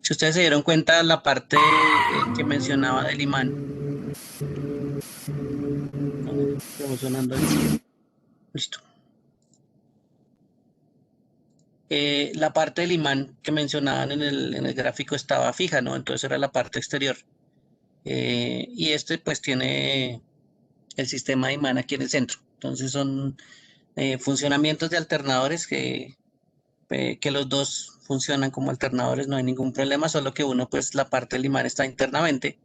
A: Si ustedes se dieron cuenta, la parte que mencionaba del imán. Estamos sonando ahí. Listo. La parte del imán que mencionaban en el gráfico estaba fija, ¿no? Entonces era la parte exterior. Y este pues tiene el sistema de imán aquí en el centro. Entonces son funcionamientos de alternadores que los dos funcionan como alternadores, no hay ningún problema, solo que uno pues la parte del imán está internamente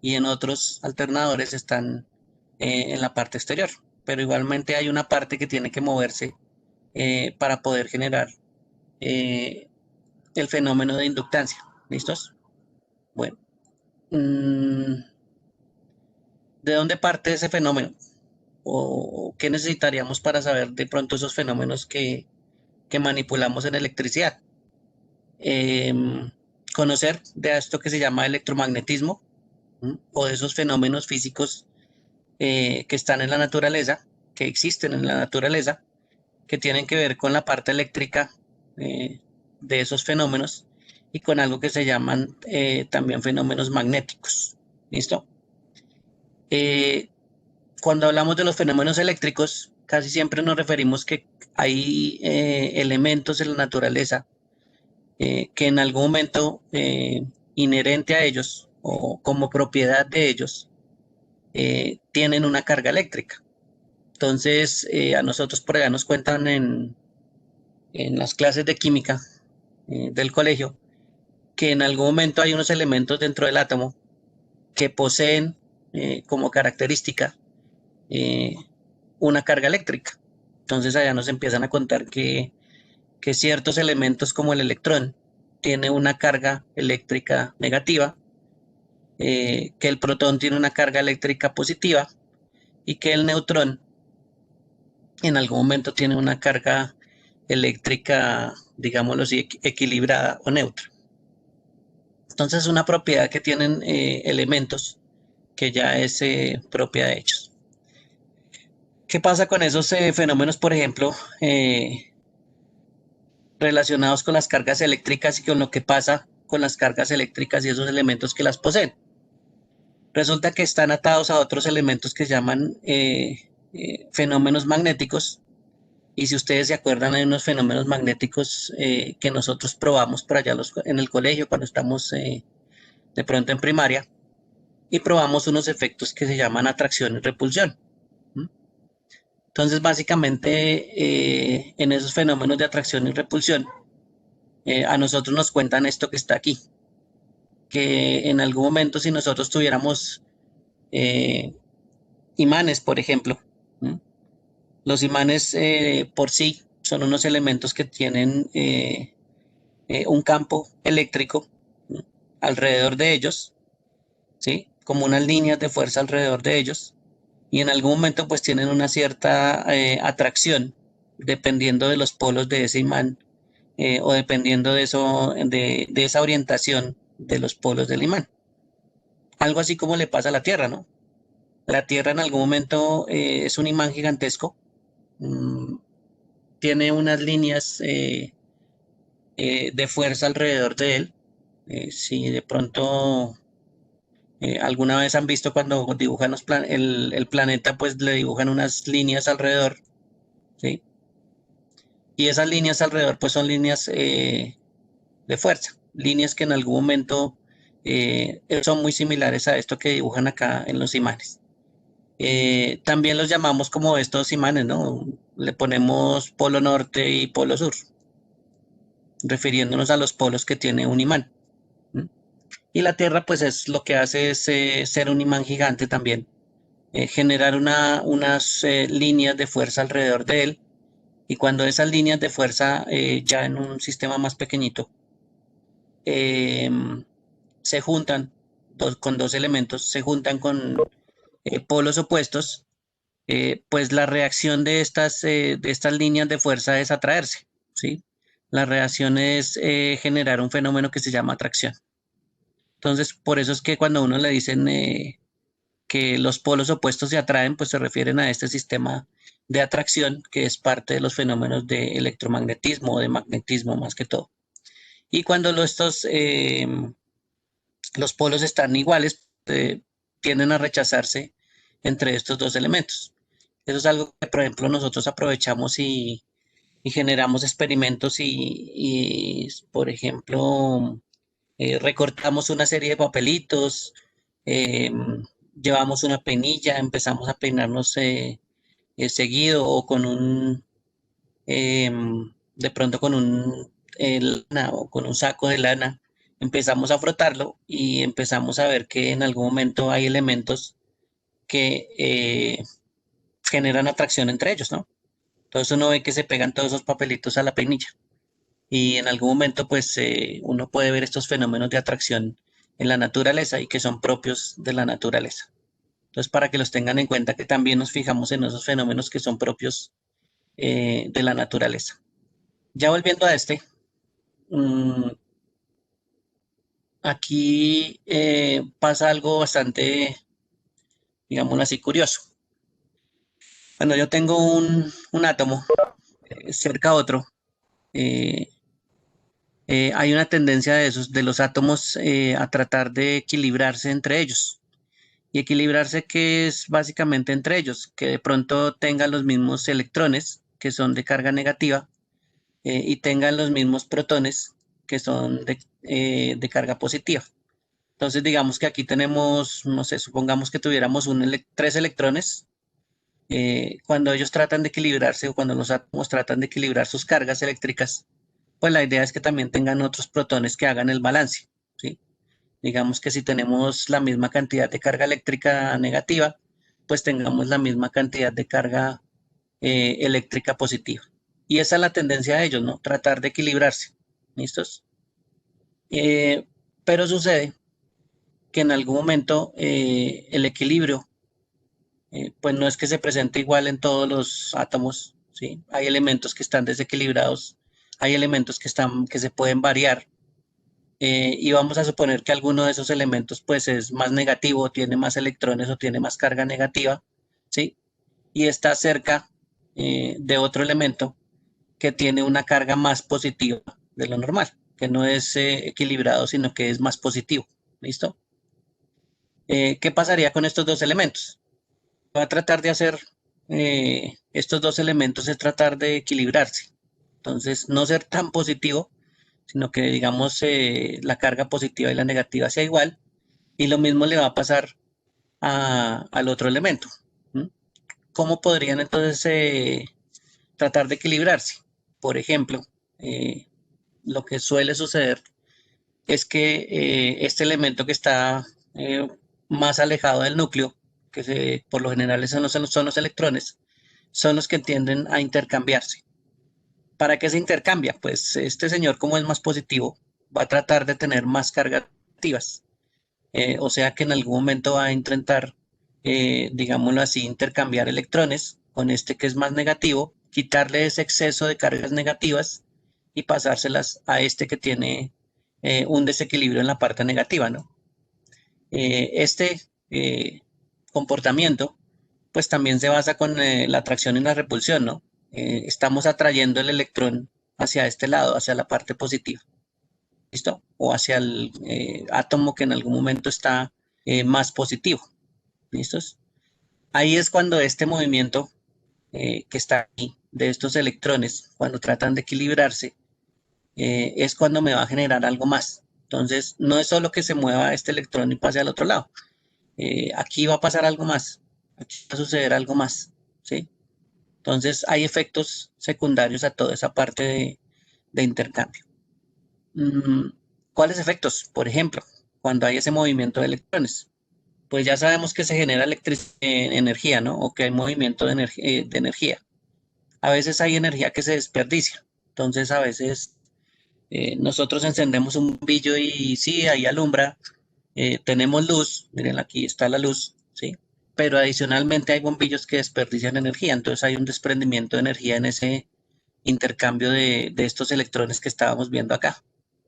A: y en otros alternadores están en la parte exterior. Pero igualmente hay una parte que tiene que moverse para poder generar el fenómeno de inductancia. ¿Listos? Bueno. ¿De dónde parte ese fenómeno? ¿O qué necesitaríamos para saber de pronto esos fenómenos que manipulamos en electricidad? Conocer de esto que se llama electromagnetismo, o de esos fenómenos físicos que están en la naturaleza, que existen en la naturaleza, que tienen que ver con la parte eléctrica de esos fenómenos y con algo que se llaman también fenómenos magnéticos. ¿Listo? Cuando hablamos de los fenómenos eléctricos, casi siempre nos referimos que hay elementos en la naturaleza que en algún momento inherente a ellos o como propiedad de ellos tienen una carga eléctrica. Entonces, a nosotros por allá nos cuentan en las clases de química del colegio que en algún momento hay unos elementos dentro del átomo que poseen como característica una carga eléctrica. Entonces allá nos empiezan a contar que ciertos elementos como el electrón tiene una carga eléctrica negativa, que el protón tiene una carga eléctrica positiva y que el neutrón en algún momento tiene una carga eléctrica, digámoslo así, equilibrada o neutra. Entonces es una propiedad que tienen elementos que ya es propia de ellos. ¿Qué pasa con esos fenómenos, por ejemplo, relacionados con las cargas eléctricas y con lo que pasa con las cargas eléctricas y esos elementos que las poseen? Resulta que están atados a otros elementos que se llaman fenómenos magnéticos. Y si ustedes se acuerdan, hay unos fenómenos magnéticos que nosotros probamos por allá en el colegio cuando estamos de pronto en primaria, y probamos unos efectos que se llaman atracción y repulsión. Entonces, básicamente, en esos fenómenos de atracción y repulsión, a nosotros nos cuentan esto que está aquí, que en algún momento si nosotros tuviéramos imanes, por ejemplo, los imanes por sí son unos elementos que tienen un campo eléctrico alrededor de ellos, ¿sí? Como unas líneas de fuerza alrededor de ellos, y en algún momento pues tienen una cierta atracción dependiendo de los polos de ese imán o dependiendo de esa orientación de los polos del imán. Algo así como le pasa a la Tierra, ¿no? La Tierra en algún momento es un imán gigantesco, tiene unas líneas de fuerza alrededor de él. Si de pronto alguna vez han visto cuando dibujan el planeta, pues le dibujan unas líneas alrededor, ¿sí? Y esas líneas alrededor pues son líneas de fuerza, líneas que en algún momento son muy similares a esto que dibujan acá en los imanes. También los llamamos como estos imanes, ¿no? Le ponemos polo norte y polo sur, refiriéndonos a los polos que tiene un imán. Y la Tierra pues es lo que hace es ser un imán gigante también, generar unas líneas de fuerza alrededor de él, y cuando esas líneas de fuerza ya en un sistema más pequeñito se juntan con dos elementos, se juntan con polos opuestos, pues la reacción de estas líneas de fuerza es atraerse, ¿sí? La reacción es generar un fenómeno que se llama atracción. Entonces, por eso es que cuando a uno le dicen que los polos opuestos se atraen, pues se refieren a este sistema de atracción que es parte de los fenómenos de electromagnetismo o de magnetismo más que todo. Y cuando los polos están iguales, tienden a rechazarse entre estos dos elementos. Eso es algo que, por ejemplo, nosotros aprovechamos y generamos experimentos y, por ejemplo, recortamos una serie de papelitos, llevamos una peinilla, empezamos a peinarnos seguido o de pronto con lana o con un saco de lana, empezamos a frotarlo y empezamos a ver que en algún momento hay elementos que generan atracción entre ellos, ¿no? Entonces uno ve que se pegan todos esos papelitos a la peinilla. Y en algún momento, pues, uno puede ver estos fenómenos de atracción en la naturaleza y que son propios de la naturaleza. Entonces, para que los tengan en cuenta, que también nos fijamos en esos fenómenos que son propios de la naturaleza. Ya volviendo a aquí pasa algo bastante, digámoslo así, curioso. Cuando yo tengo un átomo cerca a otro, hay una tendencia de los átomos a tratar de equilibrarse entre ellos. Y equilibrarse, que es básicamente entre ellos, que de pronto tengan los mismos electrones, que son de carga negativa, y tengan los mismos protones, que son de carga positiva. Entonces, digamos que aquí tenemos, no sé, supongamos que tuviéramos 3 electrones. Cuando ellos tratan de equilibrarse o cuando los átomos tratan de equilibrar sus cargas eléctricas, pues la idea es que también tengan otros protones que hagan el balance, ¿sí? Digamos que si tenemos la misma cantidad de carga eléctrica negativa, pues tengamos la misma cantidad de carga eléctrica positiva. Y esa es la tendencia de ellos, ¿no? Tratar de equilibrarse. ¿Listos? Pero sucede que en algún momento el equilibrio, pues no es que se presente igual en todos los átomos, ¿sí? Hay elementos que están desequilibrados, hay elementos que se pueden variar, y vamos a suponer que alguno de esos elementos pues es más negativo, tiene más electrones o tiene más carga negativa, ¿sí? Y está cerca de otro elemento que tiene una carga más positiva de lo normal, que no es equilibrado, sino que es más positivo. ¿Listo? ¿Qué pasaría con estos dos elementos? Va a tratar de hacer estos dos elementos, es tratar de equilibrarse. Entonces, no ser tan positivo, sino que, digamos, la carga positiva y la negativa sea igual, y lo mismo le va a pasar al otro elemento. ¿Cómo podrían entonces tratar de equilibrarse? Por ejemplo, lo que suele suceder es que este elemento que está más alejado del núcleo, que por lo general son los electrones, son los que tienden a intercambiarse. ¿Para qué se intercambia? Pues este señor, como es más positivo, va a tratar de tener más cargas negativas. O sea que en algún momento va a intentar, digámoslo así, intercambiar electrones con este que es más negativo, quitarle ese exceso de cargas negativas y pasárselas a este que tiene un desequilibrio en la parte negativa, ¿no? Este comportamiento, pues también se basa con la atracción y la repulsión, ¿no? Estamos atrayendo el electrón hacia este lado, hacia la parte positiva, ¿listo? O hacia el átomo que en algún momento está más positivo, ¿listos? Ahí es cuando este movimiento que está ahí, de estos electrones, cuando tratan de equilibrarse, es cuando me va a generar algo más. Entonces, no es solo que se mueva este electrón y pase al otro lado. Aquí va a pasar algo más, aquí va a suceder algo más, ¿sí? Entonces, hay efectos secundarios a toda esa parte de intercambio. ¿Cuáles efectos? Por ejemplo, cuando hay ese movimiento de electrones, pues ya sabemos que se genera energía, ¿no? O que hay movimiento de energía. A veces hay energía que se desperdicia. Entonces, a veces nosotros encendemos un bombillo y sí, ahí alumbra, tenemos luz, miren, aquí está la luz, ¿sí? Pero adicionalmente hay bombillos que desperdician energía, entonces hay un desprendimiento de energía en ese intercambio de estos electrones que estábamos viendo acá.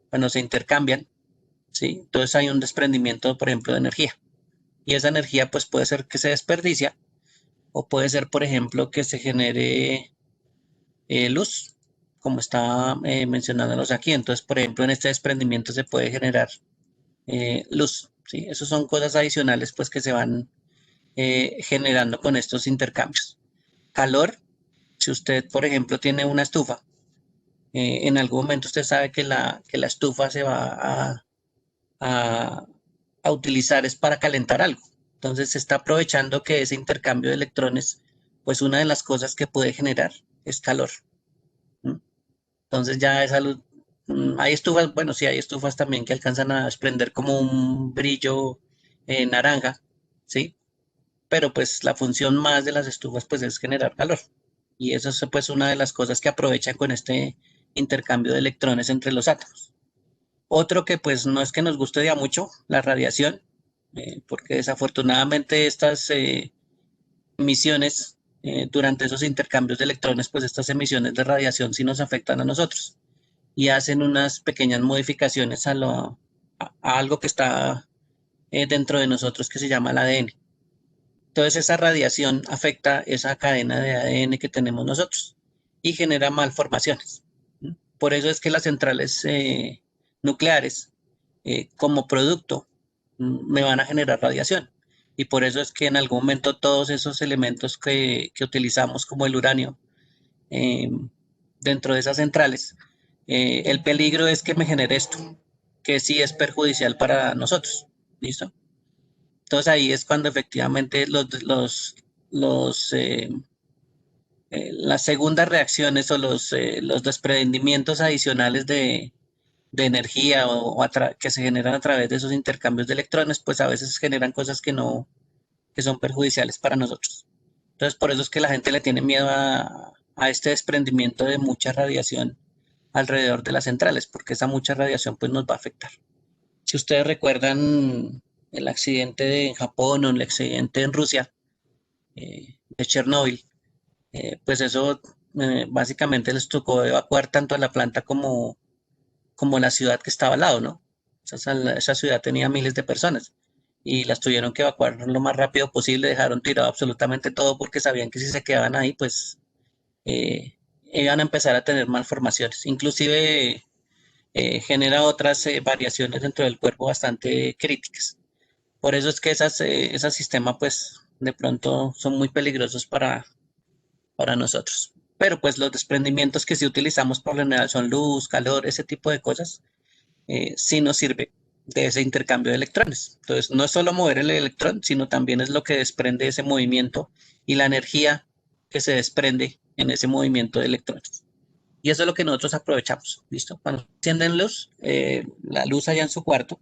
A: Cuando se intercambian, ¿sí? Entonces hay un desprendimiento, por ejemplo, de energía. Y esa energía pues puede ser que se desperdicia o puede ser, por ejemplo, que se genere luz, como estaba mencionándolos aquí. Entonces, por ejemplo, en este desprendimiento se puede generar luz, ¿sí? Esas son cosas adicionales pues que se van generando con estos intercambios. Calor, si usted, por ejemplo, tiene una estufa, en algún momento usted sabe que la estufa se va a utilizar es para calentar algo. Entonces se está aprovechando que ese intercambio de electrones, pues una de las cosas que puede generar es calor. ¿Mm? Entonces ya esa luz, hay estufas, bueno, sí hay estufas también que alcanzan a desprender como un brillo naranja, ¿sí? Pero pues la función más de las estufas pues es generar calor. Y eso es pues una de las cosas que aprovechan con este intercambio de electrones entre los átomos. Otro que pues no es que nos guste ya mucho, la radiación, porque desafortunadamente estas emisiones durante esos intercambios de electrones, pues estas emisiones de radiación sí nos afectan a nosotros y hacen unas pequeñas modificaciones a algo que está dentro de nosotros que se llama el ADN. Entonces esa radiación afecta esa cadena de ADN que tenemos nosotros y genera malformaciones. Por eso es que las centrales nucleares, como producto, me van a generar radiación. Y por eso es que en algún momento todos esos elementos que utilizamos, como el uranio, eh, dentro de esas centrales, el peligro es que me genere esto, que sí es perjudicial para nosotros. ¿Listo? Entonces ahí es cuando efectivamente las segundas reacciones o los desprendimientos adicionales de energía que se generan a través de esos intercambios de electrones, pues a veces generan cosas que son perjudiciales para nosotros. Entonces, por eso es que la gente le tiene miedo a este desprendimiento de mucha radiación alrededor de las centrales, porque esa mucha radiación pues nos va a afectar. Si ustedes recuerdan el accidente en Japón o el accidente en Rusia, de Chernóbil, pues eso básicamente les tocó evacuar tanto a la planta como la ciudad que estaba al lado, ¿no? Esa ciudad tenía miles de personas y las tuvieron que evacuar lo más rápido posible, dejaron tirado absolutamente todo porque sabían que si se quedaban ahí, pues iban a empezar a tener malformaciones. Inclusive genera otras variaciones dentro del cuerpo bastante críticas. Por eso es que esos sistemas, pues, de pronto son muy peligrosos para nosotros. Pero pues los desprendimientos que sí utilizamos por lo general son luz, calor, ese tipo de cosas, sí nos sirve de ese intercambio de electrones. Entonces, no es solo mover el electrón, sino también es lo que desprende ese movimiento y la energía que se desprende en ese movimiento de electrones. Y eso es lo que nosotros aprovechamos, ¿listo? Cuando encienden luz, la luz allá en su cuarto,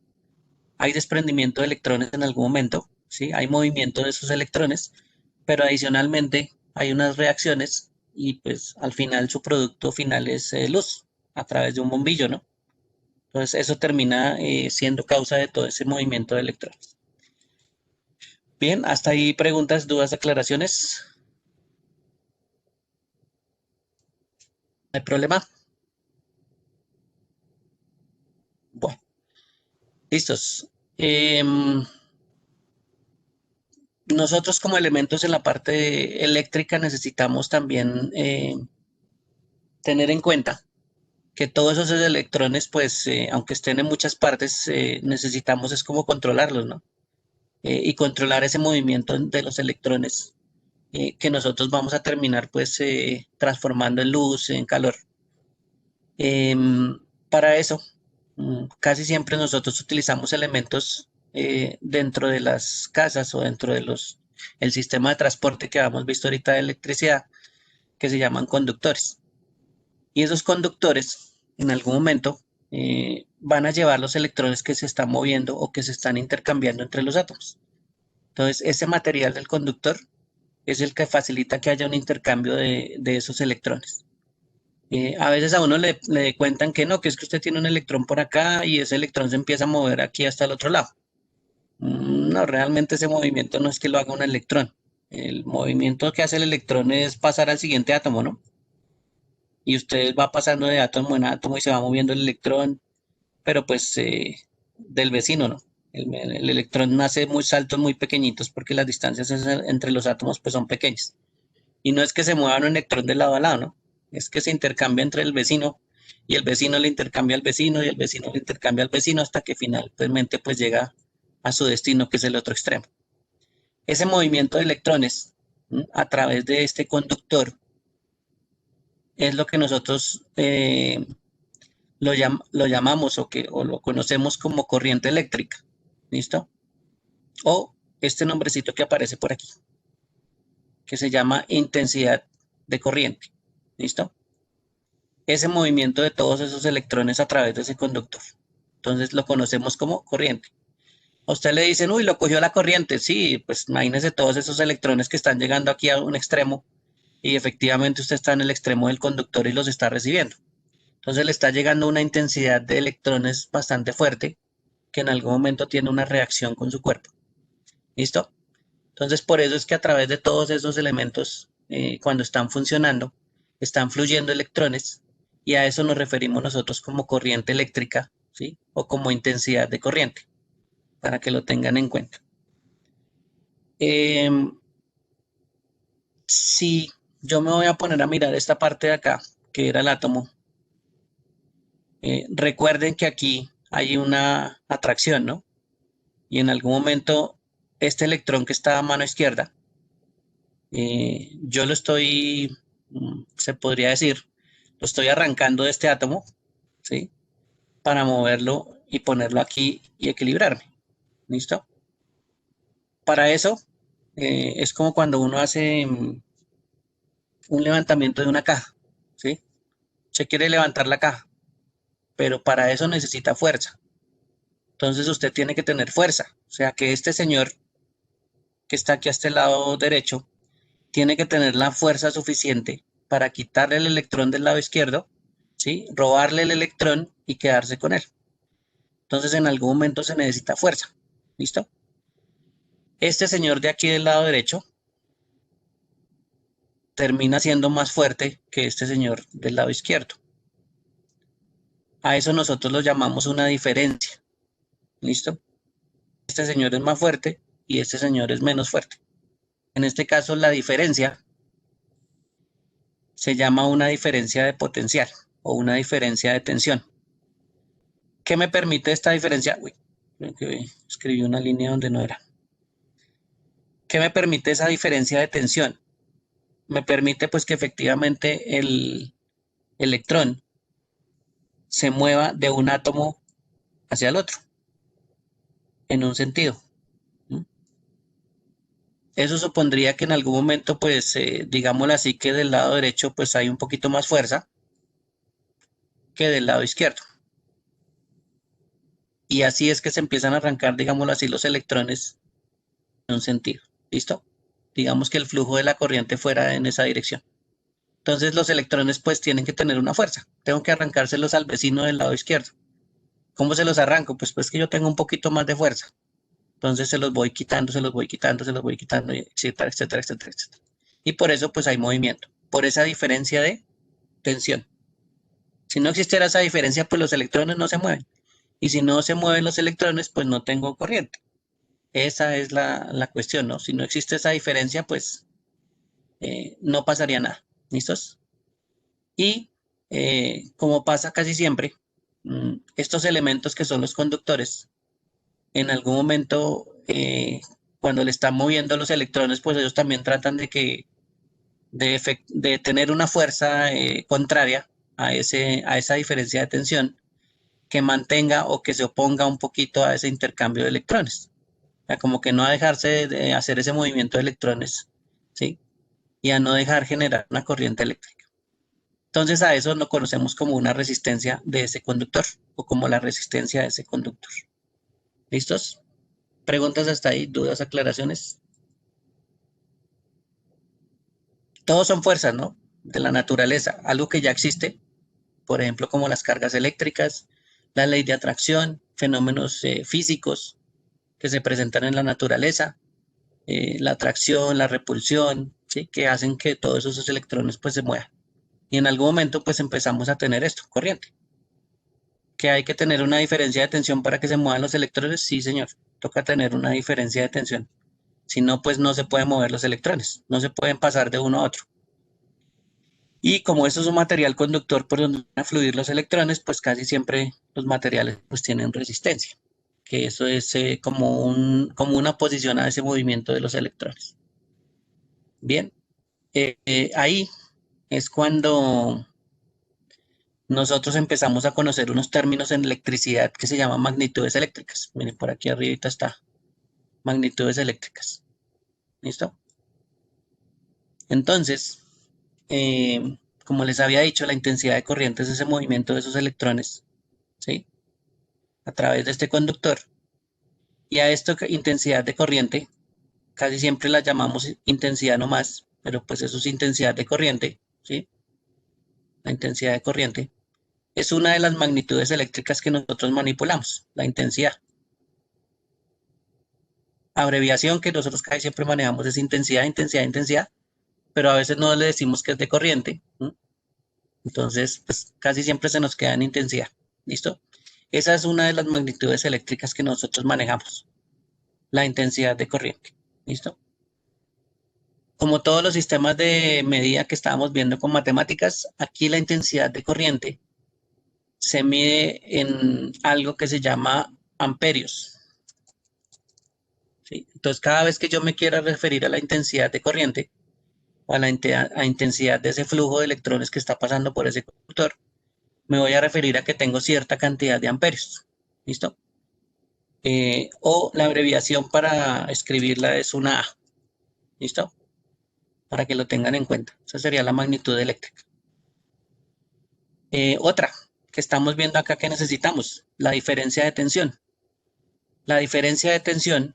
A: hay desprendimiento de electrones en algún momento, ¿sí? Hay movimiento de esos electrones, pero adicionalmente hay unas reacciones y pues al final su producto final es luz a través de un bombillo, ¿no? Entonces eso termina siendo causa de todo ese movimiento de electrones. Bien, hasta ahí preguntas, dudas, aclaraciones. ¿No hay problema? Bueno, listos. Nosotros como elementos en la parte eléctrica necesitamos también tener en cuenta que todos esos electrones, pues, aunque estén en muchas partes, necesitamos es como controlarlos, ¿no? Y controlar ese movimiento de los electrones que nosotros vamos a terminar pues transformando en luz, en calor. Para eso, casi siempre nosotros utilizamos elementos dentro de las casas o dentro de el sistema de transporte que habíamos visto ahorita de electricidad, que se llaman conductores. Y esos conductores, en algún momento, van a llevar los electrones que se están moviendo o que se están intercambiando entre los átomos. Entonces, ese material del conductor es el que facilita que haya un intercambio de esos electrones. A veces a uno le cuentan que no, que es que usted tiene un electrón por acá y ese electrón se empieza a mover aquí hasta el otro lado. No, realmente ese movimiento no es que lo haga un electrón. El movimiento que hace el electrón es pasar al siguiente átomo, ¿no? Y usted va pasando de átomo en átomo y se va moviendo el electrón, pero pues del vecino, ¿no? El electrón hace muy saltos muy pequeñitos porque las distancias entre los átomos pues son pequeñas. Y no es que se mueva un electrón de lado a lado, ¿no? Es que se intercambia entre el vecino y el vecino le intercambia al vecino y el vecino le intercambia al vecino hasta que finalmente pues llega a su destino, que es el otro extremo. Ese movimiento de electrones a través de este conductor es lo que nosotros lo llamamos o lo conocemos como corriente eléctrica. ¿Listo? O este nombrecito que aparece por aquí, que se llama intensidad de corriente. ¿Listo? Ese movimiento de todos esos electrones a través de ese conductor. Entonces lo conocemos como corriente. A usted le dicen, uy, lo cogió la corriente. Sí, pues imagínese todos esos electrones que están llegando aquí a un extremo y efectivamente usted está en el extremo del conductor y los está recibiendo. Entonces le está llegando una intensidad de electrones bastante fuerte que en algún momento tiene una reacción con su cuerpo. ¿Listo? Entonces por eso es que a través de todos esos elementos, cuando están funcionando, están fluyendo electrones y a eso nos referimos nosotros como corriente eléctrica, ¿sí? O como intensidad de corriente, para que lo tengan en cuenta. Si yo me voy a poner a mirar esta parte de acá, que era el átomo, recuerden que aquí hay una atracción, ¿no? Y en algún momento este electrón que está a mano izquierda, yo lo estoy, se podría decir, lo estoy arrancando de este átomo, ¿sí? Para moverlo y ponerlo aquí y equilibrarme. ¿Listo? Para eso es como cuando uno hace un levantamiento de una caja, ¿sí? Se quiere levantar la caja, pero para eso necesita fuerza. Entonces usted tiene que tener fuerza. O sea que este señor que está aquí a este lado derecho tiene que tener la fuerza suficiente para quitarle el electrón del lado izquierdo, ¿sí? Robarle el electrón y quedarse con él. Entonces en algún momento se necesita fuerza. ¿Listo? Este señor de aquí del lado derecho termina siendo más fuerte que este señor del lado izquierdo. A eso nosotros lo llamamos una diferencia. ¿Listo? Este señor es más fuerte y este señor es menos fuerte. En este caso la diferencia se llama una diferencia de potencial o una diferencia de tensión. ¿Qué me permite esta diferencia? Uy, creo que escribí una línea donde no era. ¿Qué me permite esa diferencia de tensión? Me permite pues que efectivamente el electrón se mueva de un átomo hacia el otro, en un sentido. Eso supondría que en algún momento, pues, digámoslo así, que del lado derecho pues hay un poquito más fuerza que del lado izquierdo. Y así es que se empiezan a arrancar, digámoslo así, los electrones en un sentido. ¿Listo? Digamos que el flujo de la corriente fuera en esa dirección. Entonces los electrones pues tienen que tener una fuerza. Tengo que arrancárselos al vecino del lado izquierdo. ¿Cómo se los arranco? Pues que yo tengo un poquito más de fuerza. Entonces se los voy quitando, se los voy quitando, se los voy quitando, etcétera, etcétera, etcétera, etcétera. Y por eso pues hay movimiento. Por esa diferencia de tensión. Si no existiera esa diferencia, pues los electrones no se mueven. Y si no se mueven los electrones, pues no tengo corriente. Esa es la cuestión, ¿no? Si no existe esa diferencia, pues no pasaría nada. ¿Listos? Y como pasa casi siempre, estos elementos que son los conductores, en algún momento, cuando le están moviendo los electrones, pues ellos también tratan de tener una fuerza contraria a esa diferencia de tensión que mantenga o que se oponga un poquito a ese intercambio de electrones. O sea, como que no a dejarse de hacer ese movimiento de electrones, ¿sí? Y a no dejar generar una corriente eléctrica. Entonces a eso lo conocemos como una resistencia de ese conductor o como la resistencia de ese conductor. ¿Listos? ¿Preguntas hasta ahí? ¿Dudas, aclaraciones? Todos son fuerzas, ¿no? De la naturaleza, algo que ya existe, por ejemplo, como las cargas eléctricas, la ley de atracción, fenómenos físicos que se presentan en la naturaleza, la atracción, la repulsión, ¿sí? Que hacen que todos esos electrones pues se muevan. Y en algún momento pues empezamos a tener esto, corriente. ¿Que hay que tener una diferencia de tensión para que se muevan los electrones? Sí, señor, toca tener una diferencia de tensión. Si no, pues no se pueden mover los electrones, no se pueden pasar de uno a otro. Y como esto es un material conductor por donde van a fluir los electrones, pues casi siempre los materiales pues tienen resistencia, que eso es como una oposición a ese movimiento de los electrones. Bien, ahí es cuando nosotros empezamos a conocer unos términos en electricidad que se llaman magnitudes eléctricas. Miren, por aquí arriba está, magnitudes eléctricas. ¿Listo? Entonces, como les había dicho, la intensidad de corriente es ese movimiento de esos electrones, ¿sí? A través de este conductor. Y a esto, intensidad de corriente, casi siempre la llamamos intensidad nomás, pero pues eso es intensidad de corriente, ¿sí? La intensidad de corriente es una de las magnitudes eléctricas que nosotros manipulamos, la intensidad. Abreviación que nosotros casi siempre manejamos es intensidad, intensidad, intensidad, pero a veces no le decimos que es de corriente, ¿sí? Entonces, pues casi siempre se nos queda en intensidad, ¿listo? Esa es una de las magnitudes eléctricas que nosotros manejamos, la intensidad de corriente, ¿listo? Como todos los sistemas de medida que estábamos viendo con matemáticas, aquí la intensidad de corriente se mide en algo que se llama amperios, ¿sí? Entonces, cada vez que yo me quiera referir a la intensidad de corriente, o a la intensidad de ese flujo de electrones que está pasando por ese conductor, me voy a referir a que tengo cierta cantidad de amperios, ¿listo? O la abreviación para escribirla es una A, ¿listo? Para que lo tengan en cuenta. Esa sería la magnitud eléctrica. Otra que estamos viendo acá que necesitamos, la diferencia de tensión. La diferencia de tensión,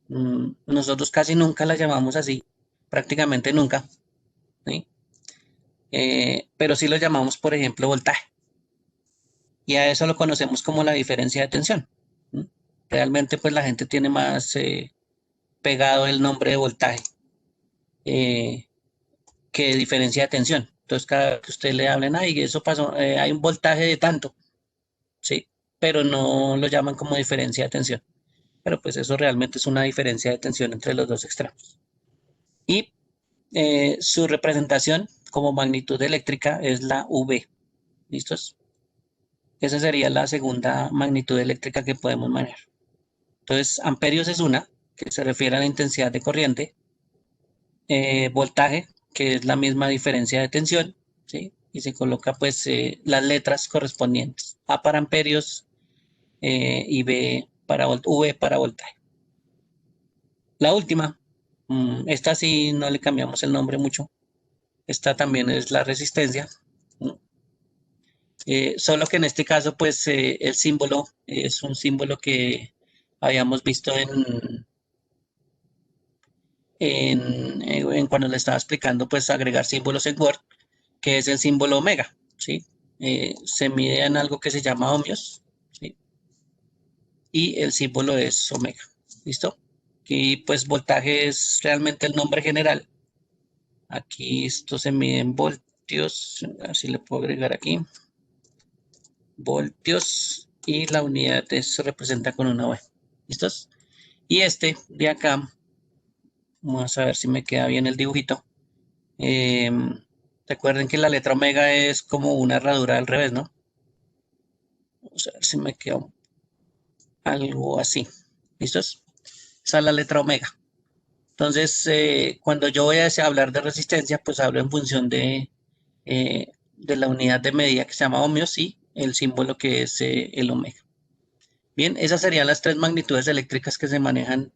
A: nosotros casi nunca la llamamos así, prácticamente nunca, ¿sí? Pero sí lo llamamos, por ejemplo, voltaje. Y a eso lo conocemos como la diferencia de tensión. Realmente, pues la gente tiene más pegado el nombre de voltaje que diferencia de tensión. Entonces, cada vez que usted le hablen, ay, eso pasó, hay un voltaje de tanto, ¿sí? Pero no lo llaman como diferencia de tensión. Pero pues eso realmente es una diferencia de tensión entre los dos extremos. Y su representación como magnitud eléctrica es la V. ¿Listos? Esa sería la segunda magnitud eléctrica que podemos manejar. Entonces, amperios es una, que se refiere a la intensidad de corriente. Voltaje, que es la misma diferencia de tensión, ¿sí? Y se coloca pues las letras correspondientes. A para amperios y V para voltaje. La última, esta sí no le cambiamos el nombre mucho. Esta también es la resistencia. Solo que en este caso pues el símbolo es un símbolo que habíamos visto en cuando le estaba explicando pues agregar símbolos en Word, que es el símbolo omega, ¿sí? Se mide en algo que se llama ohmios, ¿sí? Y el símbolo es omega, ¿listo? Y pues voltaje es realmente el nombre general. Aquí esto se mide en voltios, así le puedo agregar aquí. Voltios y la unidad se representa con una V. ¿Listos? Y este de acá, vamos a ver si me queda bien el dibujito. Recuerden que la letra omega es como una herradura al revés, ¿no? Vamos a ver si me queda algo así. ¿Listos? Esa es la letra omega. Entonces, cuando yo voy a hablar de resistencia, pues hablo en función de la unidad de medida que se llama ohmios y el símbolo que es el omega. Bien, esas serían las tres magnitudes eléctricas que se manejan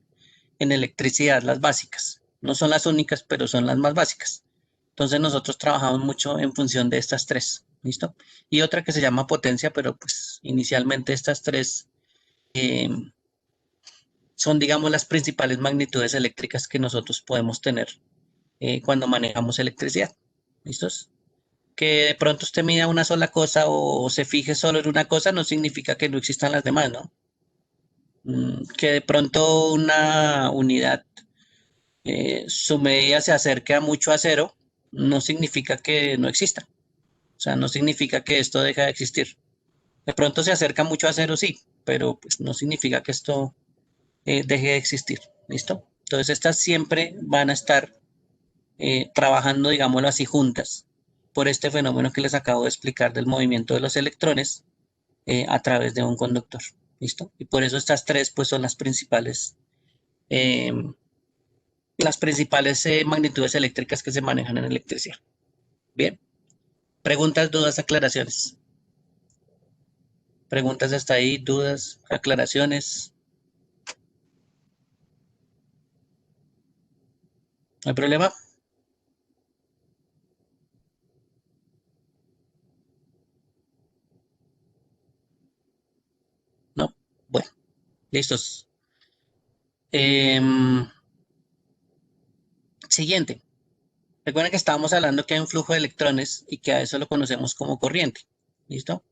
A: en electricidad, las básicas. No son las únicas, pero son las más básicas. Entonces nosotros trabajamos mucho en función de estas tres, ¿listo? Y otra que se llama potencia, pero pues inicialmente estas tres son, digamos, las principales magnitudes eléctricas que nosotros podemos tener cuando manejamos electricidad, ¿listos? Que de pronto usted mida una sola cosa o se fije solo en una cosa no significa que no existan las demás, ¿no? Que de pronto una unidad, su medida se acerque mucho a cero, no significa que no exista. O sea, no significa que esto deja de existir. De pronto se acerca mucho a cero, sí, pero pues no significa que esto deje de existir. ¿Listo? Entonces estas siempre van a estar trabajando, digámoslo así, juntas por este fenómeno que les acabo de explicar del movimiento de los electrones a través de un conductor. ¿Listo? Y por eso estas tres pues son las principales magnitudes eléctricas que se manejan en electricidad. Bien. Preguntas, dudas, aclaraciones. Preguntas hasta ahí, dudas, aclaraciones. ¿No hay problema? No. Bueno, listos. Siguiente. Recuerden que estábamos hablando que hay un flujo de electrones y que a eso lo conocemos como corriente. ¿Listo?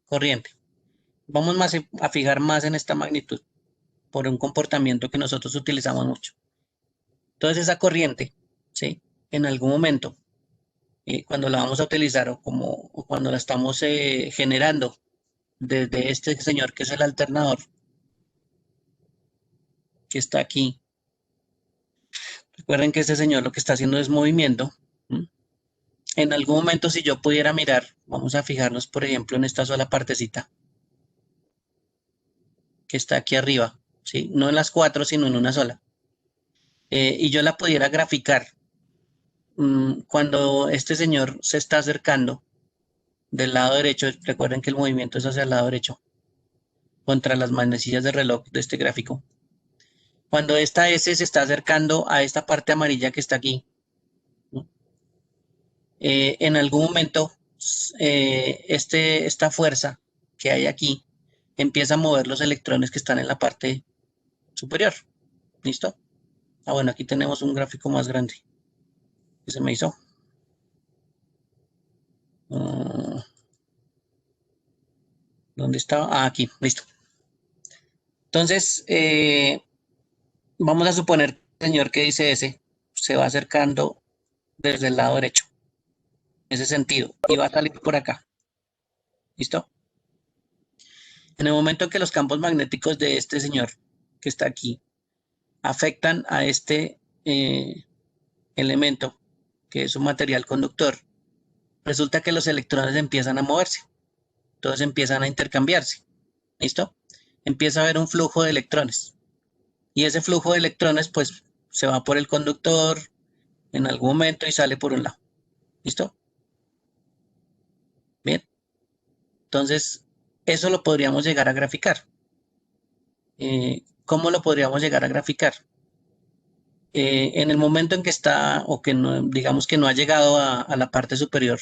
A: Corriente. Vamos a fijar más en esta magnitud por un comportamiento que nosotros utilizamos mucho. Entonces esa corriente, ¿sí? En algún momento, cuando la vamos a utilizar o cuando la estamos generando desde este señor que es el alternador, que está aquí. Recuerden que este señor lo que está haciendo es movimiento. En algún momento, si yo pudiera mirar, vamos a fijarnos, por ejemplo, en esta sola partecita que está aquí arriba, ¿sí? No en las cuatro, sino en una sola. Y yo la pudiera graficar. Cuando este señor se está acercando del lado derecho, recuerden que el movimiento es hacia el lado derecho, contra las manecillas de reloj de este gráfico. Cuando esta S se está acercando a esta parte amarilla que está aquí, en algún momento esta fuerza que hay aquí empieza a mover los electrones que están en la parte superior. ¿Listo? Ah, bueno, aquí tenemos un gráfico más grande que se me hizo. ¿Dónde estaba? Ah, aquí, listo. Entonces, vamos a suponer que el señor que dice S se va acercando desde el lado derecho, en ese sentido, y va a salir por acá. ¿Listo? En el momento que los campos magnéticos de este señor que está aquí afectan a este elemento, que es un material conductor, resulta que los electrones empiezan a moverse. Entonces empiezan a intercambiarse. ¿Listo? Empieza a haber un flujo de electrones. Y ese flujo de electrones, pues, se va por el conductor en algún momento y sale por un lado. ¿Listo? Bien. Entonces, eso lo podríamos llegar a graficar. ¿Cómo lo podríamos llegar a graficar? En el momento en que está, o que no, digamos que no ha llegado a la parte superior,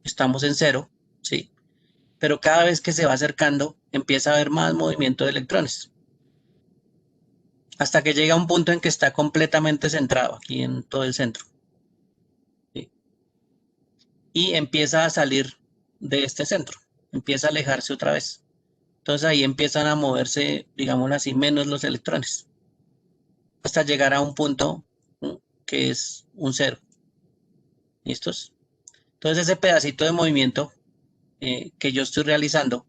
A: estamos en cero, ¿sí? Pero cada vez que se va acercando, empieza a haber más movimiento de electrones. Hasta que llega a un punto en que está completamente centrado, aquí en todo el centro. ¿Sí? Y empieza a salir de este centro, empieza a alejarse otra vez. Entonces ahí empiezan a moverse, digámoslo así, menos los electrones, hasta llegar a un punto que es un cero. ¿Listos? Entonces ese pedacito de movimiento que yo estoy realizando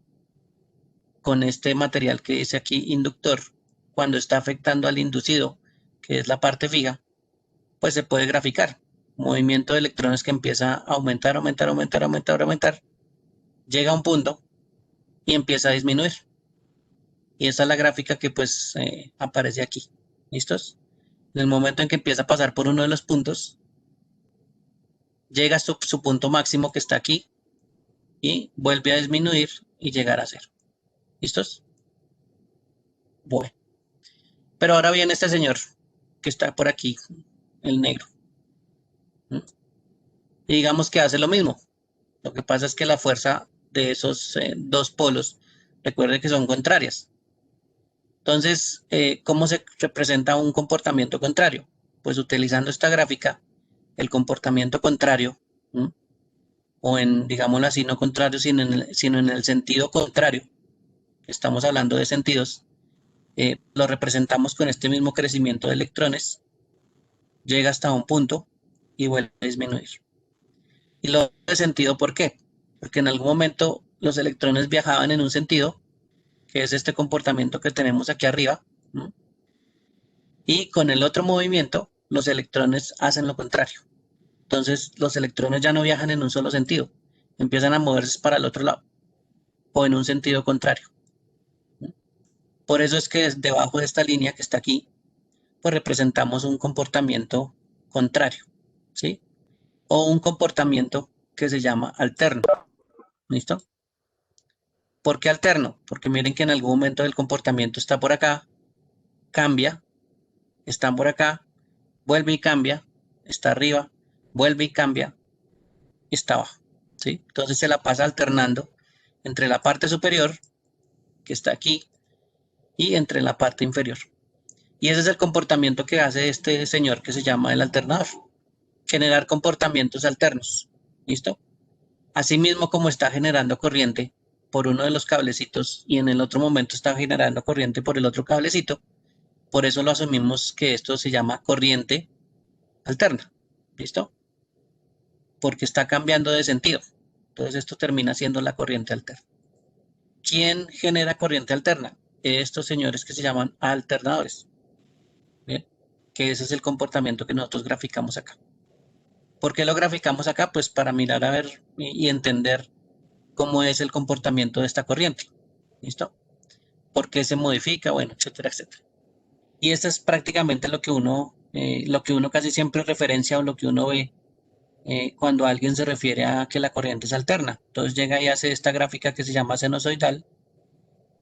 A: con este material que dice aquí inductor, cuando está afectando al inducido, que es la parte fija, pues se puede graficar. Movimiento de electrones que empieza a aumentar, aumentar, aumentar, aumentar, aumentar. Llega a un punto y empieza a disminuir. Y esta es la gráfica que pues aparece aquí. ¿Listos? En el momento en que empieza a pasar por uno de los puntos, llega a su punto máximo que está aquí y vuelve a disminuir y llegar a cero. ¿Listos? Bueno. Pero ahora viene este señor que está por aquí, el negro. ¿Mm? Y digamos que hace lo mismo. Lo que pasa es que la fuerza de esos dos polos, recuerde que son contrarias. Entonces, ¿cómo se representa un comportamiento contrario? Pues utilizando esta gráfica, el comportamiento contrario, ¿m? O en, digámoslo así, no contrario, sino en el sentido contrario, estamos hablando de sentidos, lo representamos con este mismo crecimiento de electrones, llega hasta un punto y vuelve a disminuir. Y lo de sentido, ¿por qué? Porque en algún momento los electrones viajaban en un sentido, que es este comportamiento que tenemos aquí arriba, ¿m? Y con el otro movimiento, los electrones hacen lo contrario. Entonces, los electrones ya no viajan en un solo sentido, empiezan a moverse para el otro lado o en un sentido contrario. Por eso es que debajo de esta línea que está aquí, pues representamos un comportamiento contrario, ¿sí? O un comportamiento que se llama alterno. ¿Listo? ¿Por qué alterno? Porque miren que en algún momento el comportamiento está por acá, cambia, está por acá, vuelve y cambia, está arriba, vuelve y cambia, y está abajo, ¿sí? Entonces se la pasa alternando entre la parte superior, que está aquí, y entre la parte inferior. Y ese es el comportamiento que hace este señor que se llama el alternador. Generar comportamientos alternos. ¿Listo? Asimismo, como está generando corriente por uno de los cablecitos y en el otro momento está generando corriente por el otro cablecito, por eso lo asumimos que esto se llama corriente alterna. ¿Listo? Porque está cambiando de sentido. Entonces esto termina siendo la corriente alterna. ¿Quién genera corriente alterna? Estos señores que se llaman alternadores. ¿Bien? Que ese es el comportamiento que nosotros graficamos acá. ¿Por qué lo graficamos acá? Pues para mirar a ver y entender cómo es el comportamiento de esta corriente. ¿Listo? ¿Por qué se modifica? Bueno, etcétera, etcétera. Y esto es prácticamente lo que uno casi siempre referencia o lo que uno ve cuando alguien se refiere a que la corriente es alterna. Entonces llega y hace esta gráfica que se llama sinusoidal,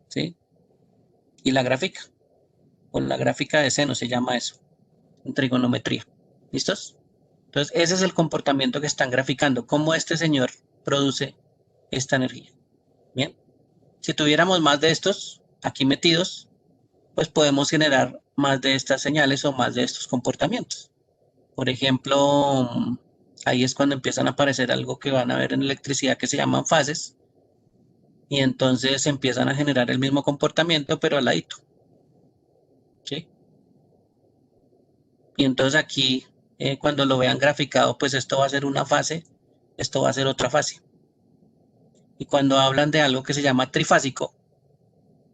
A: ¿sí? Y la gráfica, o la gráfica de seno se llama eso, en trigonometría. ¿Listos? Entonces ese es el comportamiento que están graficando, cómo este señor produce esta energía. Bien, si tuviéramos más de estos aquí metidos, pues podemos generar más de estas señales o más de estos comportamientos. Por ejemplo, ahí es cuando empiezan a aparecer algo que van a ver en electricidad que se llaman fases, y entonces empiezan a generar el mismo comportamiento, pero al ladito. ¿Sí? Y entonces aquí, cuando lo vean graficado, pues esto va a ser una fase, esto va a ser otra fase. Y cuando hablan de algo que se llama trifásico,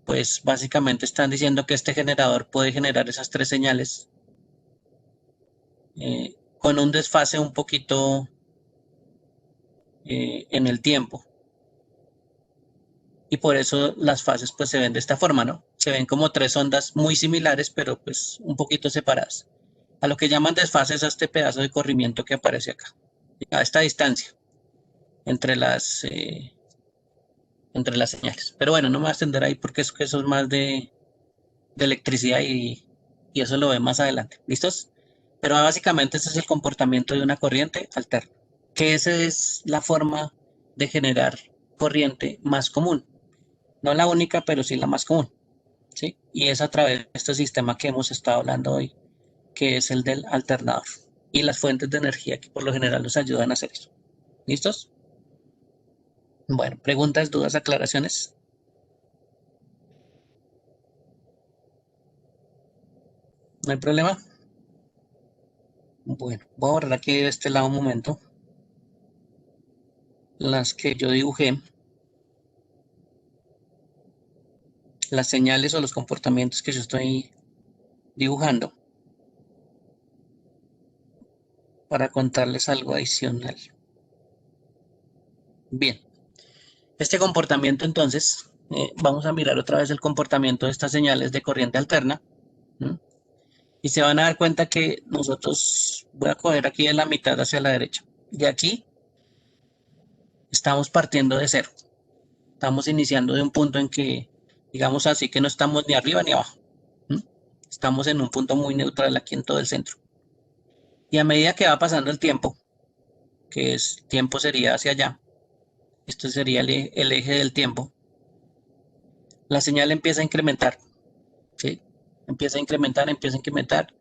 A: pues básicamente están diciendo que este generador puede generar esas tres señales con un desfase un poquito en el tiempo. Y por eso las fases pues se ven de esta forma, ¿no? Se ven como tres ondas muy similares, pero pues un poquito separadas. A lo que llaman desfase es a este pedazo de corrimiento que aparece acá, a esta distancia entre las señales. Pero bueno, no me voy a extender ahí porque eso es más de electricidad y eso lo ve más adelante. ¿Listos? Pero básicamente ese es el comportamiento de una corriente alterna, que esa es la forma de generar corriente más común. No la única, pero sí la más común, ¿sí? Y es a través de este sistema que hemos estado hablando hoy, que es el del alternador. Y las fuentes de energía que por lo general nos ayudan a hacer eso. ¿Listos? Bueno, preguntas, dudas, aclaraciones. ¿No hay problema? Bueno, voy a borrar aquí de este lado un momento las que yo dibujé, las señales o los comportamientos que yo estoy dibujando para contarles algo adicional. Bien, este comportamiento entonces vamos a mirar otra vez el comportamiento de estas señales de corriente alterna. ¿Mm? Y se van a dar cuenta que nosotros, voy a coger aquí de la mitad hacia la derecha. De aquí estamos partiendo de cero. Estamos iniciando de un punto en que, digamos así, que no estamos ni arriba ni abajo. ¿Mm? Estamos en un punto muy neutral aquí en todo el centro. Y a medida que va pasando el tiempo, que es tiempo sería hacia allá, esto sería el eje del tiempo, la señal empieza a incrementar, ¿sí? Empieza a incrementar,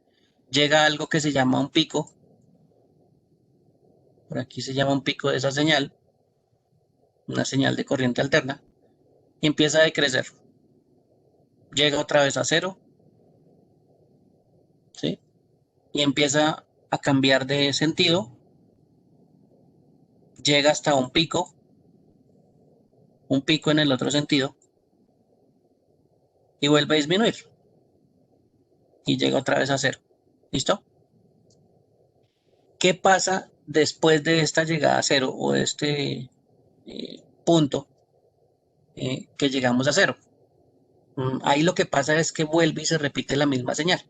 A: llega a algo que se llama un pico, por aquí se llama un pico de esa señal, una señal de corriente alterna, y empieza a decrecer, llega otra vez a cero, ¿sí? Y empieza a cambiar de sentido, llega hasta un pico en el otro sentido, y vuelve a disminuir, y llega otra vez a cero. ¿Listo? ¿Qué pasa después de esta llegada a cero o de este punto que llegamos a cero? Ahí lo que pasa es que vuelve y se repite la misma señal.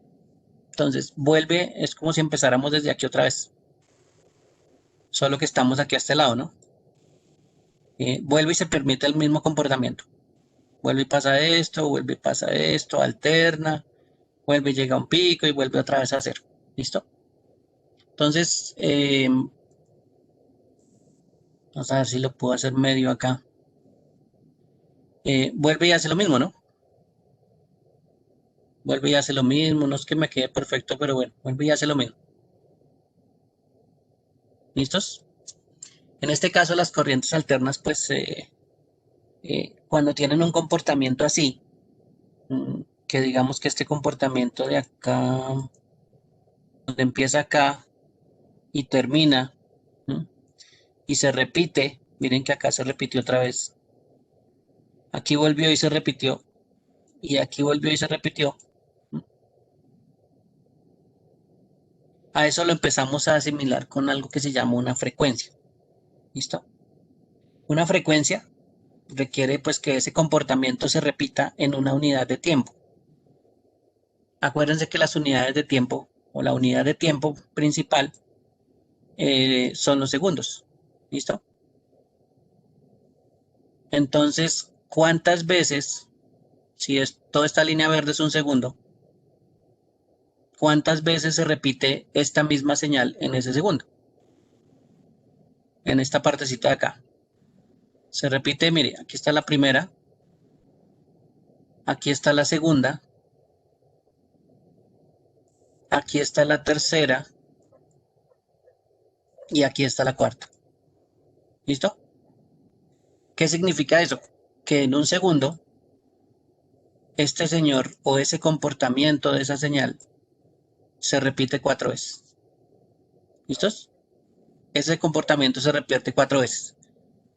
A: Entonces, vuelve, es como si empezáramos desde aquí otra vez. Solo que estamos aquí a este lado, ¿no? Vuelve y se permite el mismo comportamiento. Vuelve y pasa esto, alterna, vuelve y llega a un pico y vuelve otra vez a cero. ¿Listo? Entonces, vamos a ver si lo puedo hacer medio acá. Vuelve y hace lo mismo, ¿no? Vuelve y hace lo mismo. No es que me quede perfecto, pero bueno, vuelve y hace lo mismo. ¿Listos? En este caso, las corrientes alternas, pues, cuando tienen un comportamiento así, que digamos que este comportamiento de acá, donde empieza acá y termina, y se repite, miren que acá se repitió otra vez, aquí volvió y se repitió, y aquí volvió y se repitió. A eso lo empezamos a asimilar con algo que se llama una frecuencia. ¿Listo? Una frecuencia requiere pues que ese comportamiento se repita en una unidad de tiempo. Acuérdense que las unidades de tiempo o la unidad de tiempo principal son los segundos. ¿Listo? Entonces, ¿cuántas veces, si toda esta línea verde es un segundo, cuántas veces se repite esta misma señal en ese segundo? En esta partecita de acá. Se repite, mire, aquí está la primera, aquí está la segunda, aquí está la tercera y aquí está la cuarta. ¿Listo? ¿Qué significa eso? Que en un segundo, este señor o ese comportamiento de esa señal se repite 4 veces. ¿Listos? Ese comportamiento se repite 4 veces.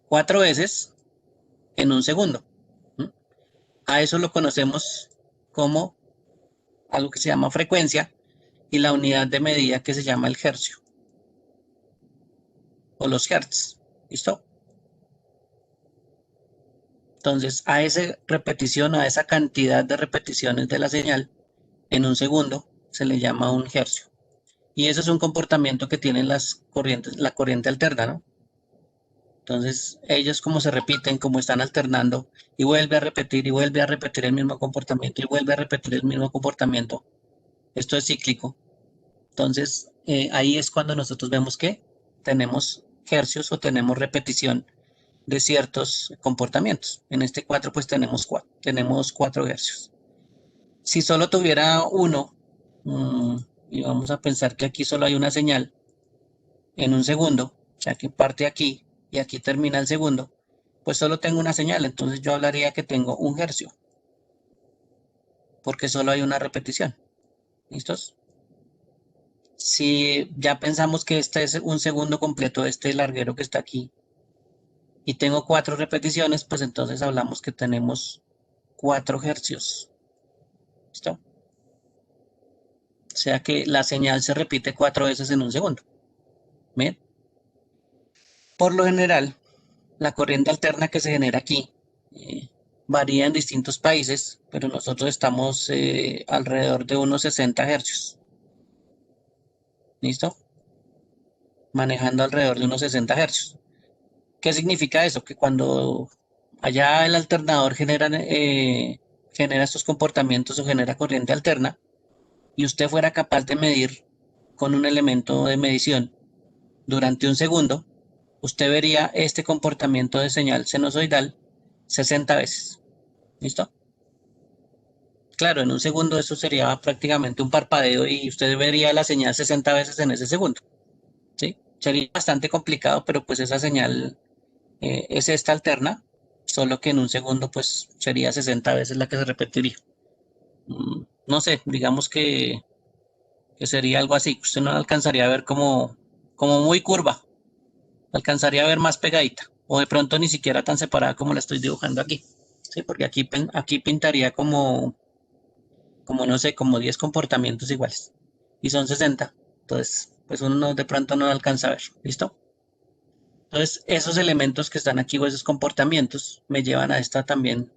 A: 4 veces en un segundo. A eso lo conocemos como algo que se llama frecuencia y la unidad de medida que se llama el hercio o los hertz. ¿Listo? Entonces, a esa repetición, a esa cantidad de repeticiones de la señal en un segundo se le llama un hercio. Y eso es un comportamiento que tienen las corrientes, la corriente alterna, ¿no? Entonces, ellos como se repiten, como están alternando, y vuelve a repetir el mismo comportamiento, y vuelve a repetir el mismo comportamiento. Esto es cíclico. Entonces, ahí es cuando nosotros vemos que tenemos hercios o tenemos repetición de ciertos comportamientos. En este 4, pues tenemos 4 hercios. Si solo tuviera uno, y vamos a pensar que aquí solo hay una señal en un segundo, o sea que parte aquí y aquí termina el segundo, pues solo tengo una señal, entonces yo hablaría que tengo un hercio, porque solo hay una repetición. ¿Listos? Si ya pensamos que este es un segundo completo, este larguero que está aquí, y tengo 4 repeticiones, pues entonces hablamos que tenemos 4 hercios. ¿Listo? O sea que la señal se repite 4 veces en un segundo. ¿Bien? Por lo general, la corriente alterna que se genera aquí varía en distintos países, pero nosotros estamos alrededor de unos 60 hercios. ¿Listo? Manejando alrededor de unos 60 hercios. ¿Qué significa eso? Que cuando allá el alternador genera estos comportamientos o genera corriente alterna, y usted fuera capaz de medir con un elemento de medición durante un segundo, usted vería este comportamiento de señal sinusoidal 60 veces. ¿Listo? Claro, en un segundo eso sería prácticamente un parpadeo y usted vería la señal 60 veces en ese segundo. ¿Sí? Sería bastante complicado, pero pues esa señal es esta alterna, solo que en un segundo pues sería 60 veces la que se repetiría. No sé, digamos que sería algo así. Usted no la alcanzaría a ver como muy curva, alcanzaría a ver más pegadita, o de pronto ni siquiera tan separada como la estoy dibujando aquí. Sí, porque aquí pintaría como no sé, como 10 comportamientos iguales. Y son 60. Entonces, pues uno de pronto no alcanza a ver. ¿Listo? Entonces, esos elementos que están aquí o esos comportamientos me llevan a esta también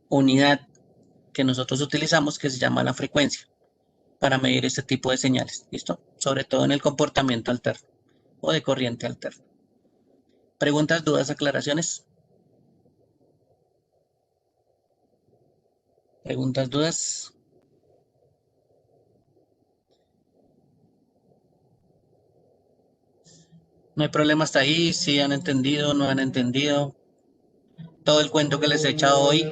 A: unidad que nosotros utilizamos que se llama la frecuencia para medir este tipo de señales. ¿Listo? Sobre todo en el comportamiento alterno o de corriente alterna. ¿Preguntas, dudas, aclaraciones? ¿Preguntas, dudas? No hay problema hasta ahí, si han entendido, no han entendido. Todo el cuento que les he echado hoy.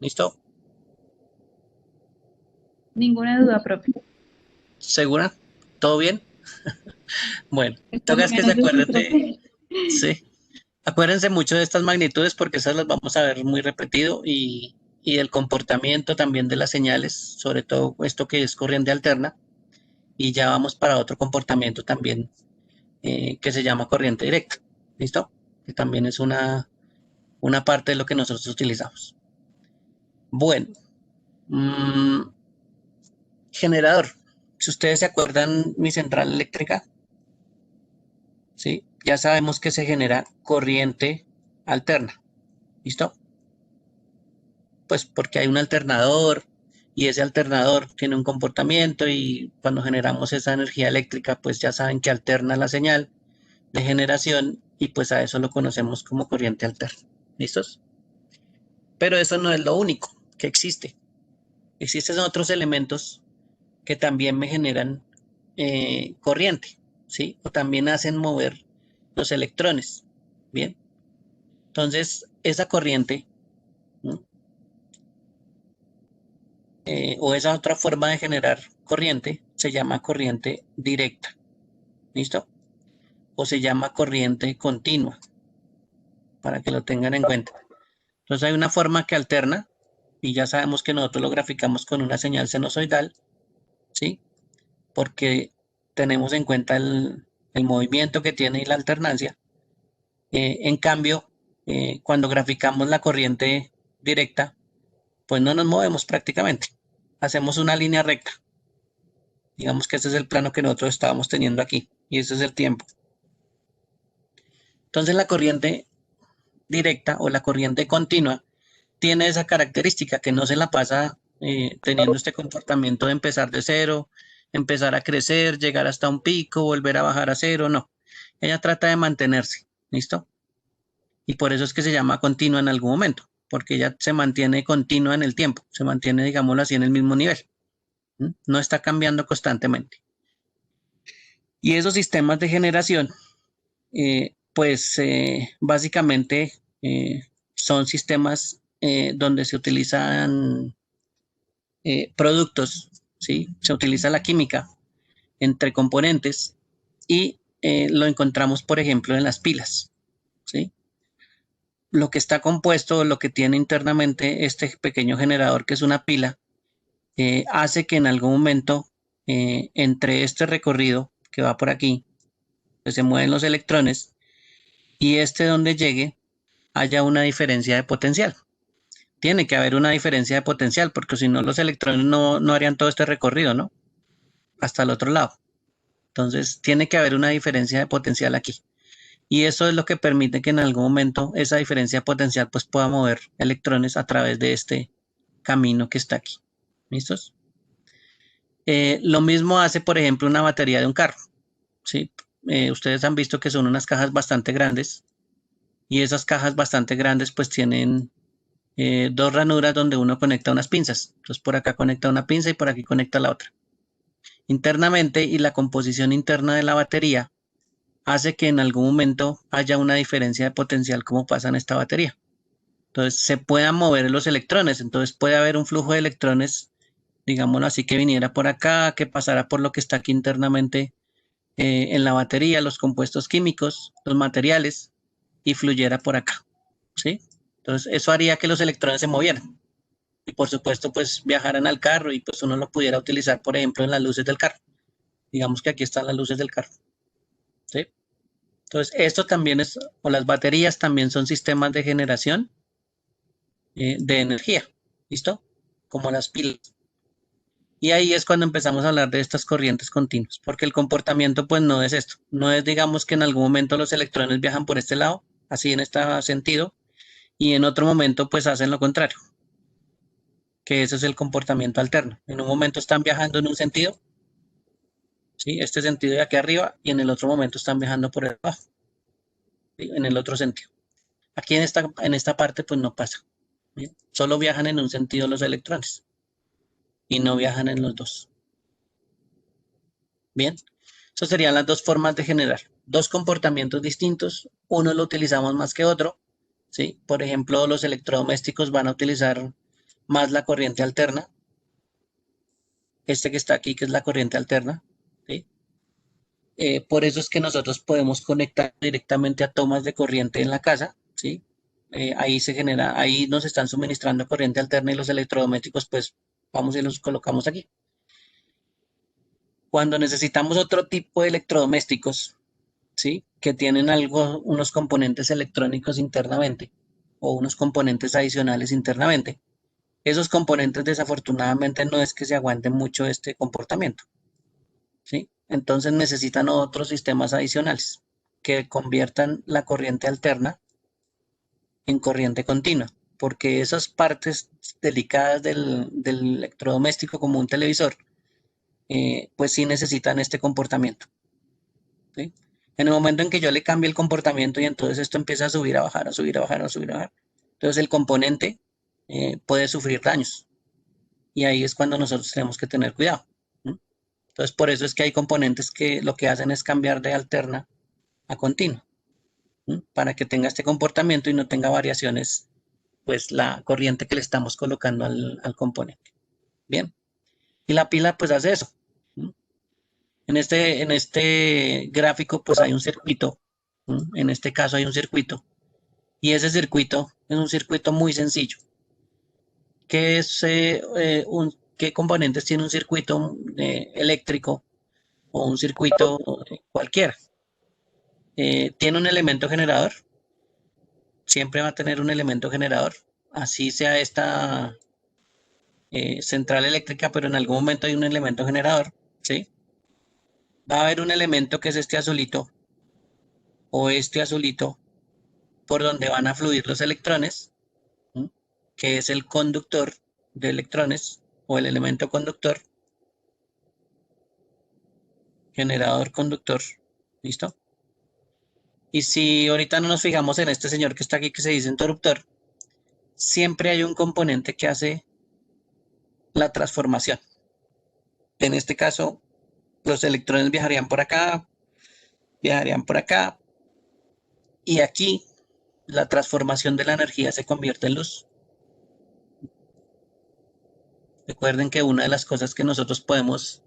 A: ¿Listo?
H: Ninguna duda, profe.
A: ¿Segura? ¿Todo bien? Bueno,
H: Por lo
A: toca que se
H: menos yo sí,
A: acuerden
H: profe.
A: sí. Acuérdense mucho de estas magnitudes porque esas las vamos a ver muy repetido y el comportamiento también de las señales, sobre todo esto que es corriente alterna, y ya vamos para otro comportamiento también que se llama corriente directa. ¿Listo? Que también es una parte de lo que nosotros utilizamos. Bueno, generador. Si ustedes se acuerdan, mi central eléctrica, ¿sí? Ya sabemos que se genera corriente alterna. ¿Listo? Pues porque hay un alternador y ese alternador tiene un comportamiento y cuando generamos esa energía eléctrica, pues ya saben que alterna la señal de generación y pues a eso lo conocemos como corriente alterna. ¿Listos? Pero eso no es lo único que existe. Existen otros elementos que también me generan corriente, ¿sí? O también hacen mover los electrones, ¿bien? Entonces, esa corriente, ¿no? O esa otra forma de generar corriente se llama corriente directa, ¿listo? O se llama corriente continua, para que lo tengan en cuenta. Entonces, hay una forma que alterna, y ya sabemos que nosotros lo graficamos con una señal sinusoidal, ¿sí? Porque tenemos en cuenta el movimiento que tiene y la alternancia. En cambio, cuando graficamos la corriente directa, pues no nos movemos prácticamente. Hacemos una línea recta. Digamos que este es el plano que nosotros estábamos teniendo aquí y ese es el tiempo. Entonces la corriente directa o la corriente continua tiene esa característica que no se la pasa teniendo este comportamiento de empezar de cero, empezar a crecer, llegar hasta un pico, volver a bajar a cero, no. Ella trata de mantenerse, ¿listo? Y por eso es que se llama continua en algún momento, porque ella se mantiene continua en el tiempo, se mantiene, digámoslo así, en el mismo nivel. No está cambiando constantemente. Y esos sistemas de generación, básicamente son sistemas donde se utilizan productos, ¿sí? Se utiliza la química entre componentes y lo encontramos, por ejemplo, en las pilas, ¿sí? Lo que está compuesto, lo que tiene internamente este pequeño generador, que es una pila, hace que en algún momento, entre este recorrido que va por aquí, pues se mueven los electrones y donde llegue, haya una diferencia de potencial. Tiene que haber una diferencia de potencial, porque si no, los electrones no harían todo este recorrido, ¿no? Hasta el otro lado. Entonces, tiene que haber una diferencia de potencial aquí. Y eso es lo que permite que en algún momento esa diferencia potencial pues pueda mover electrones a través de este camino que está aquí. ¿Listos? Lo mismo hace, por ejemplo, una batería de un carro. ¿Sí? Ustedes han visto que son unas cajas bastante grandes y esas cajas bastante grandes pues tienen dos ranuras donde uno conecta unas pinzas. Entonces por acá conecta una pinza y por aquí conecta la otra. Internamente, y la composición interna de la batería hace que en algún momento haya una diferencia de potencial como pasa en esta batería. Entonces se puedan mover los electrones, entonces puede haber un flujo de electrones, digámoslo así, que viniera por acá, que pasara por lo que está aquí internamente en la batería, los compuestos químicos, los materiales, y fluyera por acá, ¿sí? Entonces eso haría que los electrones se movieran. Y por supuesto, pues viajaran al carro y pues uno lo pudiera utilizar, por ejemplo, en las luces del carro. Digamos que aquí están las luces del carro, ¿sí? Entonces, esto también es, o las baterías también son sistemas de generación de energía, ¿listo? Como las pilas. Y ahí es cuando empezamos a hablar de estas corrientes continuas, porque el comportamiento pues no es esto, no es digamos que en algún momento los electrones viajan por este lado, así en este sentido, y en otro momento pues hacen lo contrario, que ese es el comportamiento alterno. En un momento están viajando en un sentido, ¿sí? Este sentido de aquí arriba, y en el otro momento están viajando por el abajo, ¿sí? En el otro sentido. Aquí en esta parte pues no pasa, ¿sí? Solo viajan en un sentido los electrones y no viajan en los dos. Bien, esas serían las dos formas de generar. Dos comportamientos distintos, uno lo utilizamos más que otro, ¿sí? Por ejemplo, los electrodomésticos van a utilizar más la corriente alterna. Este que está aquí, que es la corriente alterna, ¿sí? Por eso es que nosotros podemos conectar directamente a tomas de corriente en la casa, ¿sí? Ahí se genera, ahí nos están suministrando corriente alterna y los electrodomésticos, pues vamos y los colocamos aquí. Cuando necesitamos otro tipo de electrodomésticos, ¿sí? Que tienen unos componentes electrónicos internamente o unos componentes adicionales internamente. Esos componentes desafortunadamente no es que se aguanten mucho este comportamiento, ¿sí? Entonces necesitan otros sistemas adicionales que conviertan la corriente alterna en corriente continua, porque esas partes delicadas del electrodoméstico como un televisor, pues sí necesitan este comportamiento, ¿sí? En el momento en que yo le cambie el comportamiento y entonces esto empieza a subir, a bajar, a subir, a bajar, a subir, a bajar, entonces el componente puede sufrir daños y ahí es cuando nosotros tenemos que tener cuidado, ¿no? Entonces por eso es que hay componentes que lo que hacen es cambiar de alterna a continua, ¿no? Para que tenga este comportamiento y no tenga variaciones, pues la corriente que le estamos colocando al componente. Bien, y la pila pues hace eso, ¿no? En este gráfico pues hay un circuito, ¿no? En este caso hay un circuito y ese circuito es un circuito muy sencillo. ¿Qué componentes tiene un circuito eléctrico o un circuito cualquiera? Tiene un elemento generador, siempre va a tener un elemento generador, así sea esta central eléctrica, pero en algún momento hay un elemento generador, ¿sí? Va a haber un elemento que es este azulito o este azulito por donde van a fluir los electrones, ¿sí? Que es el conductor de electrones o el elemento conductor, generador conductor, ¿listo? Y si ahorita no nos fijamos en este señor que está aquí que se dice interruptor, siempre hay un componente que hace la transformación. En este caso, los electrones viajarían por acá, y aquí la transformación de la energía se convierte en luz. Recuerden que una de las cosas que nosotros podemos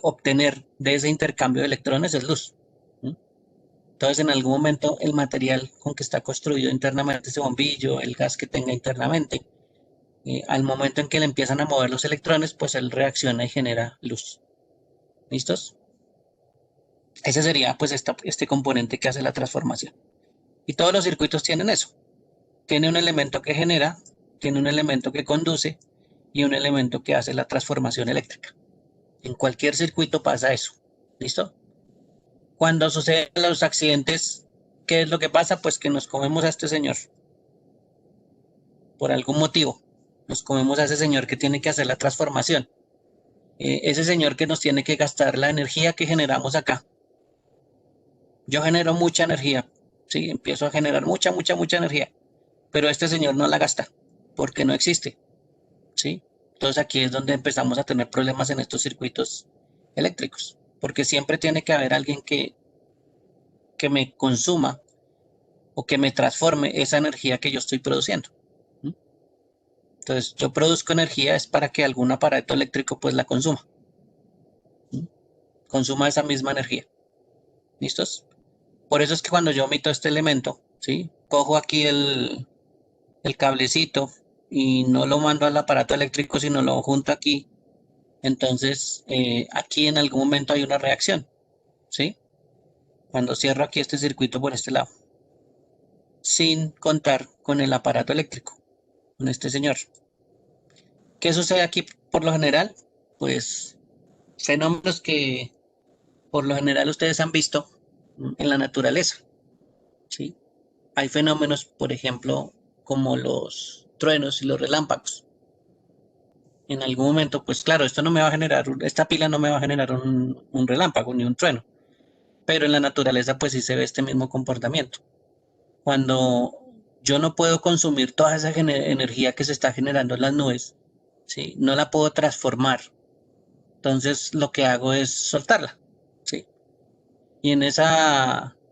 A: obtener de ese intercambio de electrones es luz. Entonces, en algún momento, el material con que está construido internamente ese bombillo, el gas que tenga internamente, al momento en que le empiezan a mover los electrones, pues él reacciona y genera luz. ¿Listos? Ese sería pues este componente que hace la transformación. Y todos los circuitos tienen eso. Tiene un elemento que genera, tiene un elemento que conduce y un elemento que hace la transformación eléctrica. En cualquier circuito pasa eso. ¿Listo? Cuando suceden los accidentes ¿Qué es lo que pasa? Pues que nos comemos a este señor. Por algún motivo. Nos comemos a ese señor que tiene que hacer la transformación. Ese señor que nos tiene que gastar la energía que generamos acá. Yo genero mucha energía. Sí, empiezo a generar mucha energía. Pero este señor no la gasta. Porque no existe. ¿Sí? Entonces aquí es donde empezamos a tener problemas en estos circuitos eléctricos. Porque siempre tiene que haber alguien que me consuma o que me transforme esa energía que yo estoy produciendo. Entonces, yo produzco energía es para que algún aparato eléctrico pues la consuma. Consuma esa misma energía. ¿Listos? Por eso es que cuando yo omito este elemento, ¿sí? Cojo aquí el cablecito y no lo mando al aparato eléctrico, sino lo junto aquí. Entonces, aquí en algún momento hay una reacción, ¿sí? Cuando cierro aquí este circuito por este lado, sin contar con el aparato eléctrico, con este señor. ¿Qué sucede aquí por lo general? Pues fenómenos que por lo general ustedes han visto en la naturaleza, ¿sí? Hay fenómenos, por ejemplo, como los truenos y los relámpagos. En algún momento, pues claro, esto no me va a generar, esta pila no me va a generar un relámpago ni un trueno, pero en la naturaleza pues sí se ve este mismo comportamiento. Cuando yo no puedo consumir toda esa energía que se está generando en las nubes, ¿sí? No la puedo transformar. Entonces lo que hago es soltarla, ¿sí? Y en ese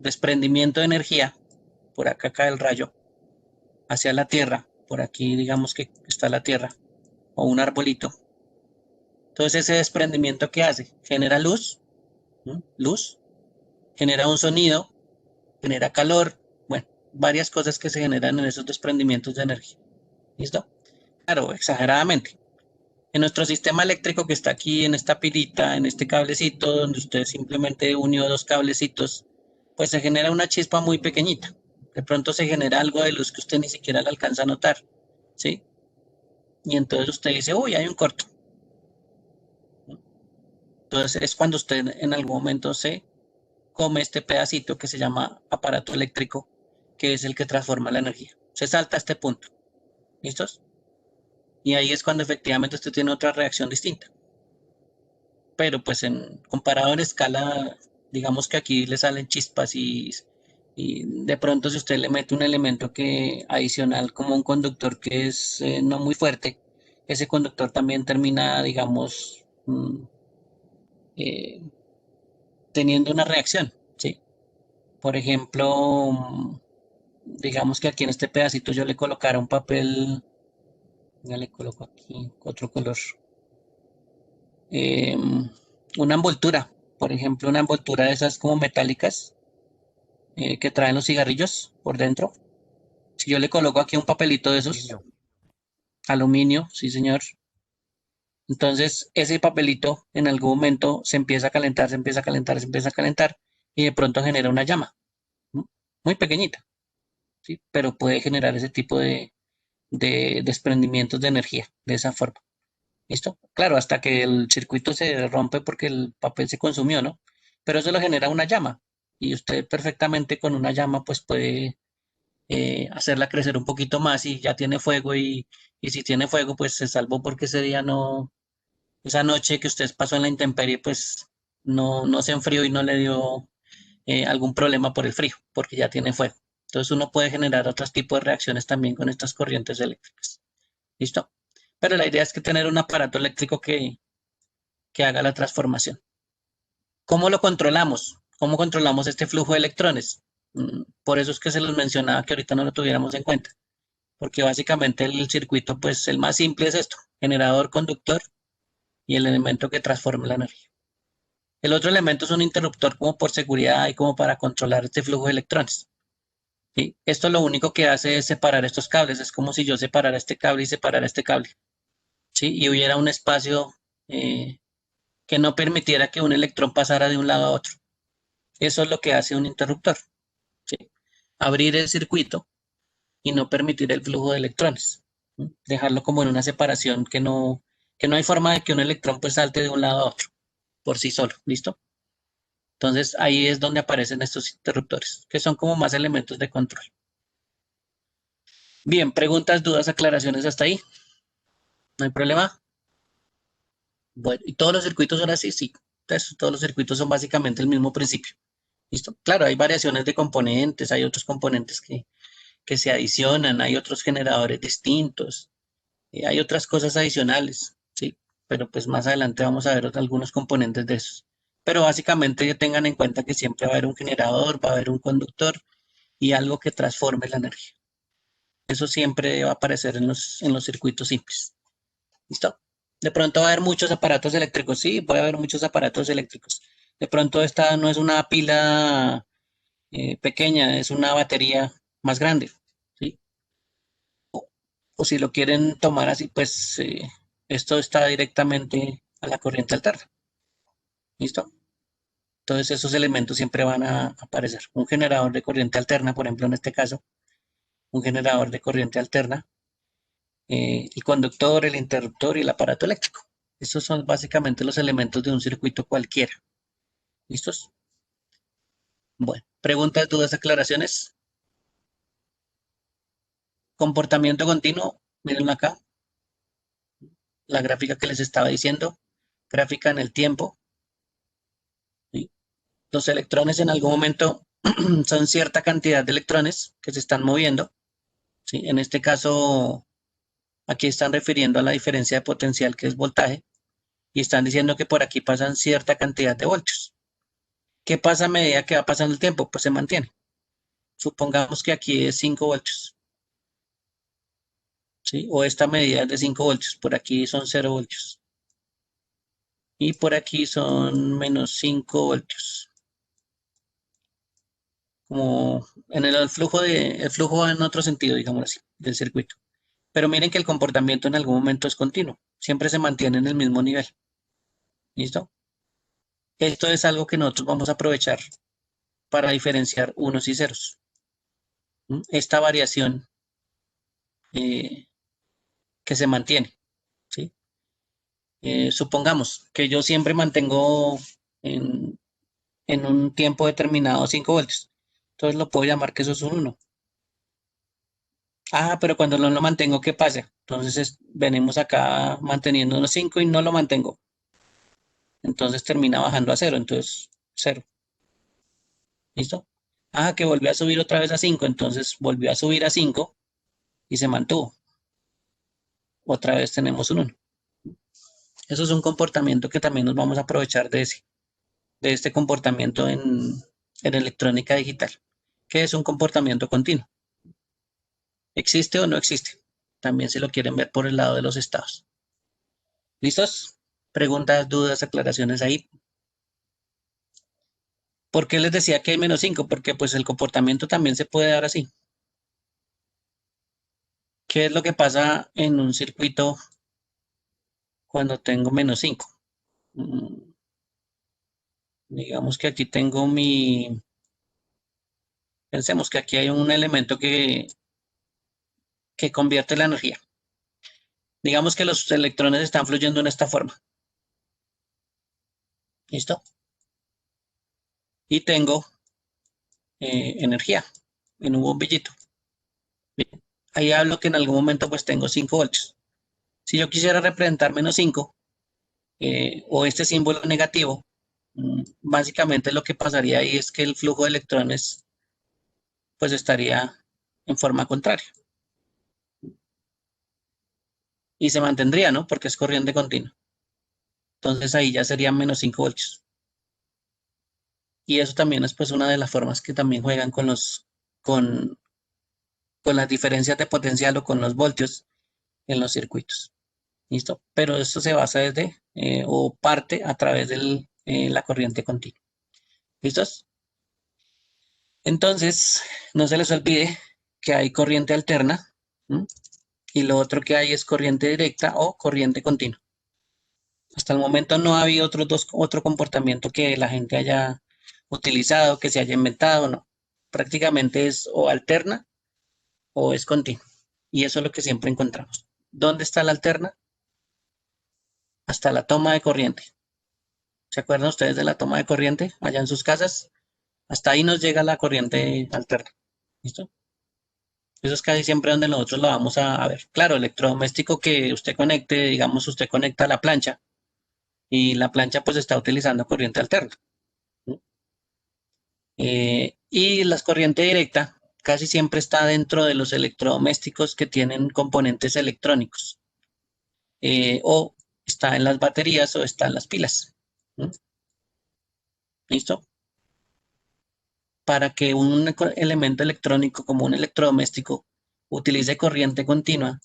A: desprendimiento de energía, por acá cae el rayo, hacia la Tierra, por aquí digamos que está la Tierra, o un arbolito. Entonces ese desprendimiento que hace, genera luz, ¿no? Luz, genera un sonido, genera calor, bueno, varias cosas que se generan en esos desprendimientos de energía. ¿Listo? Claro, exageradamente. En nuestro sistema eléctrico que está aquí en esta pilita, en este cablecito, donde usted simplemente unió dos cablecitos, pues se genera una chispa muy pequeñita. De pronto se genera algo de luz que usted ni siquiera le alcanza a notar, ¿sí? Y entonces usted dice, uy, hay un corto. Entonces es cuando usted en algún momento se come este pedacito que se llama aparato eléctrico, que es el que transforma la energía. Se salta a este punto. ¿Listos? Y ahí es cuando efectivamente usted tiene otra reacción distinta. Pero pues comparado en escala, digamos que aquí le salen chispas y de pronto si usted le mete un elemento que adicional como un conductor que es no muy fuerte, ese conductor también termina, digamos, teniendo una reacción, ¿sí? Por ejemplo, digamos que aquí en este pedacito yo le colocara un papel, ya le coloco aquí otro color, una envoltura, por ejemplo, una envoltura de esas como metálicas que traen los cigarrillos por dentro. Si yo le coloco aquí un papelito de esos, aluminio, sí señor. Entonces ese papelito en algún momento se empieza a calentar, se empieza a calentar, se empieza a calentar y de pronto genera una llama, ¿no? Muy pequeñita, ¿sí? Pero puede generar ese tipo de desprendimientos de energía de esa forma. ¿Listo? Claro, hasta que el circuito se rompe porque el papel se consumió, ¿no? Pero eso lo genera una llama y usted perfectamente con una llama pues puede hacerla crecer un poquito más y ya tiene fuego y si tiene fuego pues se salvó porque ese día no, esa noche que usted pasó en la intemperie pues no se enfrió y no le dio algún problema por el frío porque ya tiene fuego. Entonces uno puede generar otros tipos de reacciones también con estas corrientes eléctricas. ¿Listo? Pero la idea es que tener un aparato eléctrico que haga la transformación. ¿Cómo lo controlamos? ¿Cómo controlamos este flujo de electrones? Por eso es que se los mencionaba que ahorita no lo tuviéramos en cuenta. Porque básicamente el circuito, pues el más simple es esto, generador, conductor y el elemento que transforma la energía. El otro elemento es un interruptor como por seguridad y como para controlar este flujo de electrones. ¿Sí? Esto lo único que hace es separar estos cables. Es como si yo separara este cable y separara este cable. ¿Sí? Y hubiera un espacio que no permitiera que un electrón pasara de un lado a otro. Eso es lo que hace un interruptor. ¿Sí? Abrir el circuito y no permitir el flujo de electrones. ¿Sí? Dejarlo como en una separación que no hay forma de que un electrón pues salte de un lado a otro por sí solo. ¿Listo? Entonces ahí es donde aparecen estos interruptores, que son como más elementos de control. Bien, preguntas, dudas, aclaraciones hasta ahí. ¿No hay problema? Bueno, ¿y todos los circuitos son así? Sí. Entonces, todos los circuitos son básicamente el mismo principio. ¿Listo? Claro, hay variaciones de componentes, hay otros componentes que se adicionan, hay otros generadores distintos, hay otras cosas adicionales, ¿sí? Pero pues más adelante vamos a ver algunos componentes de esos. Pero básicamente tengan en cuenta que siempre va a haber un generador, va a haber un conductor y algo que transforme la energía. Eso siempre va a aparecer en los circuitos simples. ¿Listo? De pronto va a haber muchos aparatos eléctricos, sí, puede haber muchos aparatos eléctricos. De pronto esta no es una pila pequeña, es una batería más grande, ¿sí? O si lo quieren tomar así, pues esto está directamente a la corriente alterna. ¿Listo? Entonces esos elementos siempre van a aparecer. Un generador de corriente alterna, por ejemplo, en este caso, un generador de corriente alterna, el conductor, el interruptor y el aparato eléctrico. Estos son básicamente los elementos de un circuito cualquiera. ¿Listos? Bueno, preguntas, dudas, aclaraciones. Comportamiento continuo, miren acá, la gráfica que les estaba diciendo, gráfica en el tiempo. ¿Sí? Los electrones en algún momento son cierta cantidad de electrones que se están moviendo. ¿Sí? En este caso, aquí están refiriendo a la diferencia de potencial que es voltaje y están diciendo que por aquí pasan cierta cantidad de voltios. ¿Qué pasa a medida que va pasando el tiempo? Pues se mantiene. Supongamos que aquí es 5 voltios. ¿Sí? O esta medida es de 5 voltios. Por aquí son 0 voltios. Y por aquí son menos 5 voltios. Como en el flujo va en otro sentido, digamos así, del circuito. Pero miren que el comportamiento en algún momento es continuo. Siempre se mantiene en el mismo nivel. ¿Listo? Esto es algo que nosotros vamos a aprovechar para diferenciar unos y ceros. Esta variación que se mantiene. ¿Sí? Supongamos que yo siempre mantengo en un tiempo determinado 5 voltios. Entonces lo puedo llamar que eso es un 1. Ah, pero cuando no lo mantengo, ¿qué pasa? Entonces venimos acá manteniendo unos 5 y no lo mantengo. Entonces termina bajando a 0, entonces 0. ¿Listo? Ah, que volvió a subir otra vez a 5, entonces volvió a subir a 5 y se mantuvo. Otra vez tenemos un 1. Eso es un comportamiento que también nos vamos a aprovechar de este comportamiento en electrónica digital, que es un comportamiento continuo. ¿Existe o no existe? También si lo quieren ver por el lado de los estados. ¿Listos? Preguntas, dudas, aclaraciones ahí. ¿Por qué les decía que hay menos 5? Porque pues el comportamiento también se puede dar así. ¿Qué es lo que pasa en un circuito cuando tengo menos 5? Digamos que aquí tengo pensemos que aquí hay un elemento que convierte la energía. Digamos que los electrones están fluyendo en esta forma. ¿Listo? Y tengo energía en un bombillito. Bien. Ahí hablo que en algún momento pues tengo 5 voltios. Si yo quisiera representar menos 5 o este símbolo negativo, básicamente lo que pasaría ahí es que el flujo de electrones pues estaría en forma contraria. Y se mantendría, ¿no? Porque es corriente continua. Entonces ahí ya serían menos 5 voltios. Y eso también es pues una de las formas que también juegan con las diferencias de potencial o con los voltios en los circuitos. ¿Listo? Pero esto se basa desde o parte a través de la corriente continua. ¿Listos? Entonces, no se les olvide que hay corriente alterna. Y lo otro que hay es corriente directa o corriente continua. Hasta el momento no ha habido otro comportamiento que la gente haya utilizado, que se haya inventado, no. Prácticamente es o alterna o es continua. Y eso es lo que siempre encontramos. ¿Dónde está la alterna? Hasta la toma de corriente. ¿Se acuerdan ustedes de la toma de corriente allá en sus casas? Hasta ahí nos llega la corriente alterna. ¿Listo? Eso es casi siempre donde nosotros lo vamos a ver. Claro, electrodoméstico que usted conecte, digamos, usted conecta la plancha y la plancha pues está utilizando corriente alterna. ¿Sí? Y la corriente directa casi siempre está dentro de los electrodomésticos que tienen componentes electrónicos. O está en las baterías o está en las pilas. ¿Sí? ¿Listo? Para que un elemento electrónico como un electrodoméstico utilice corriente continua,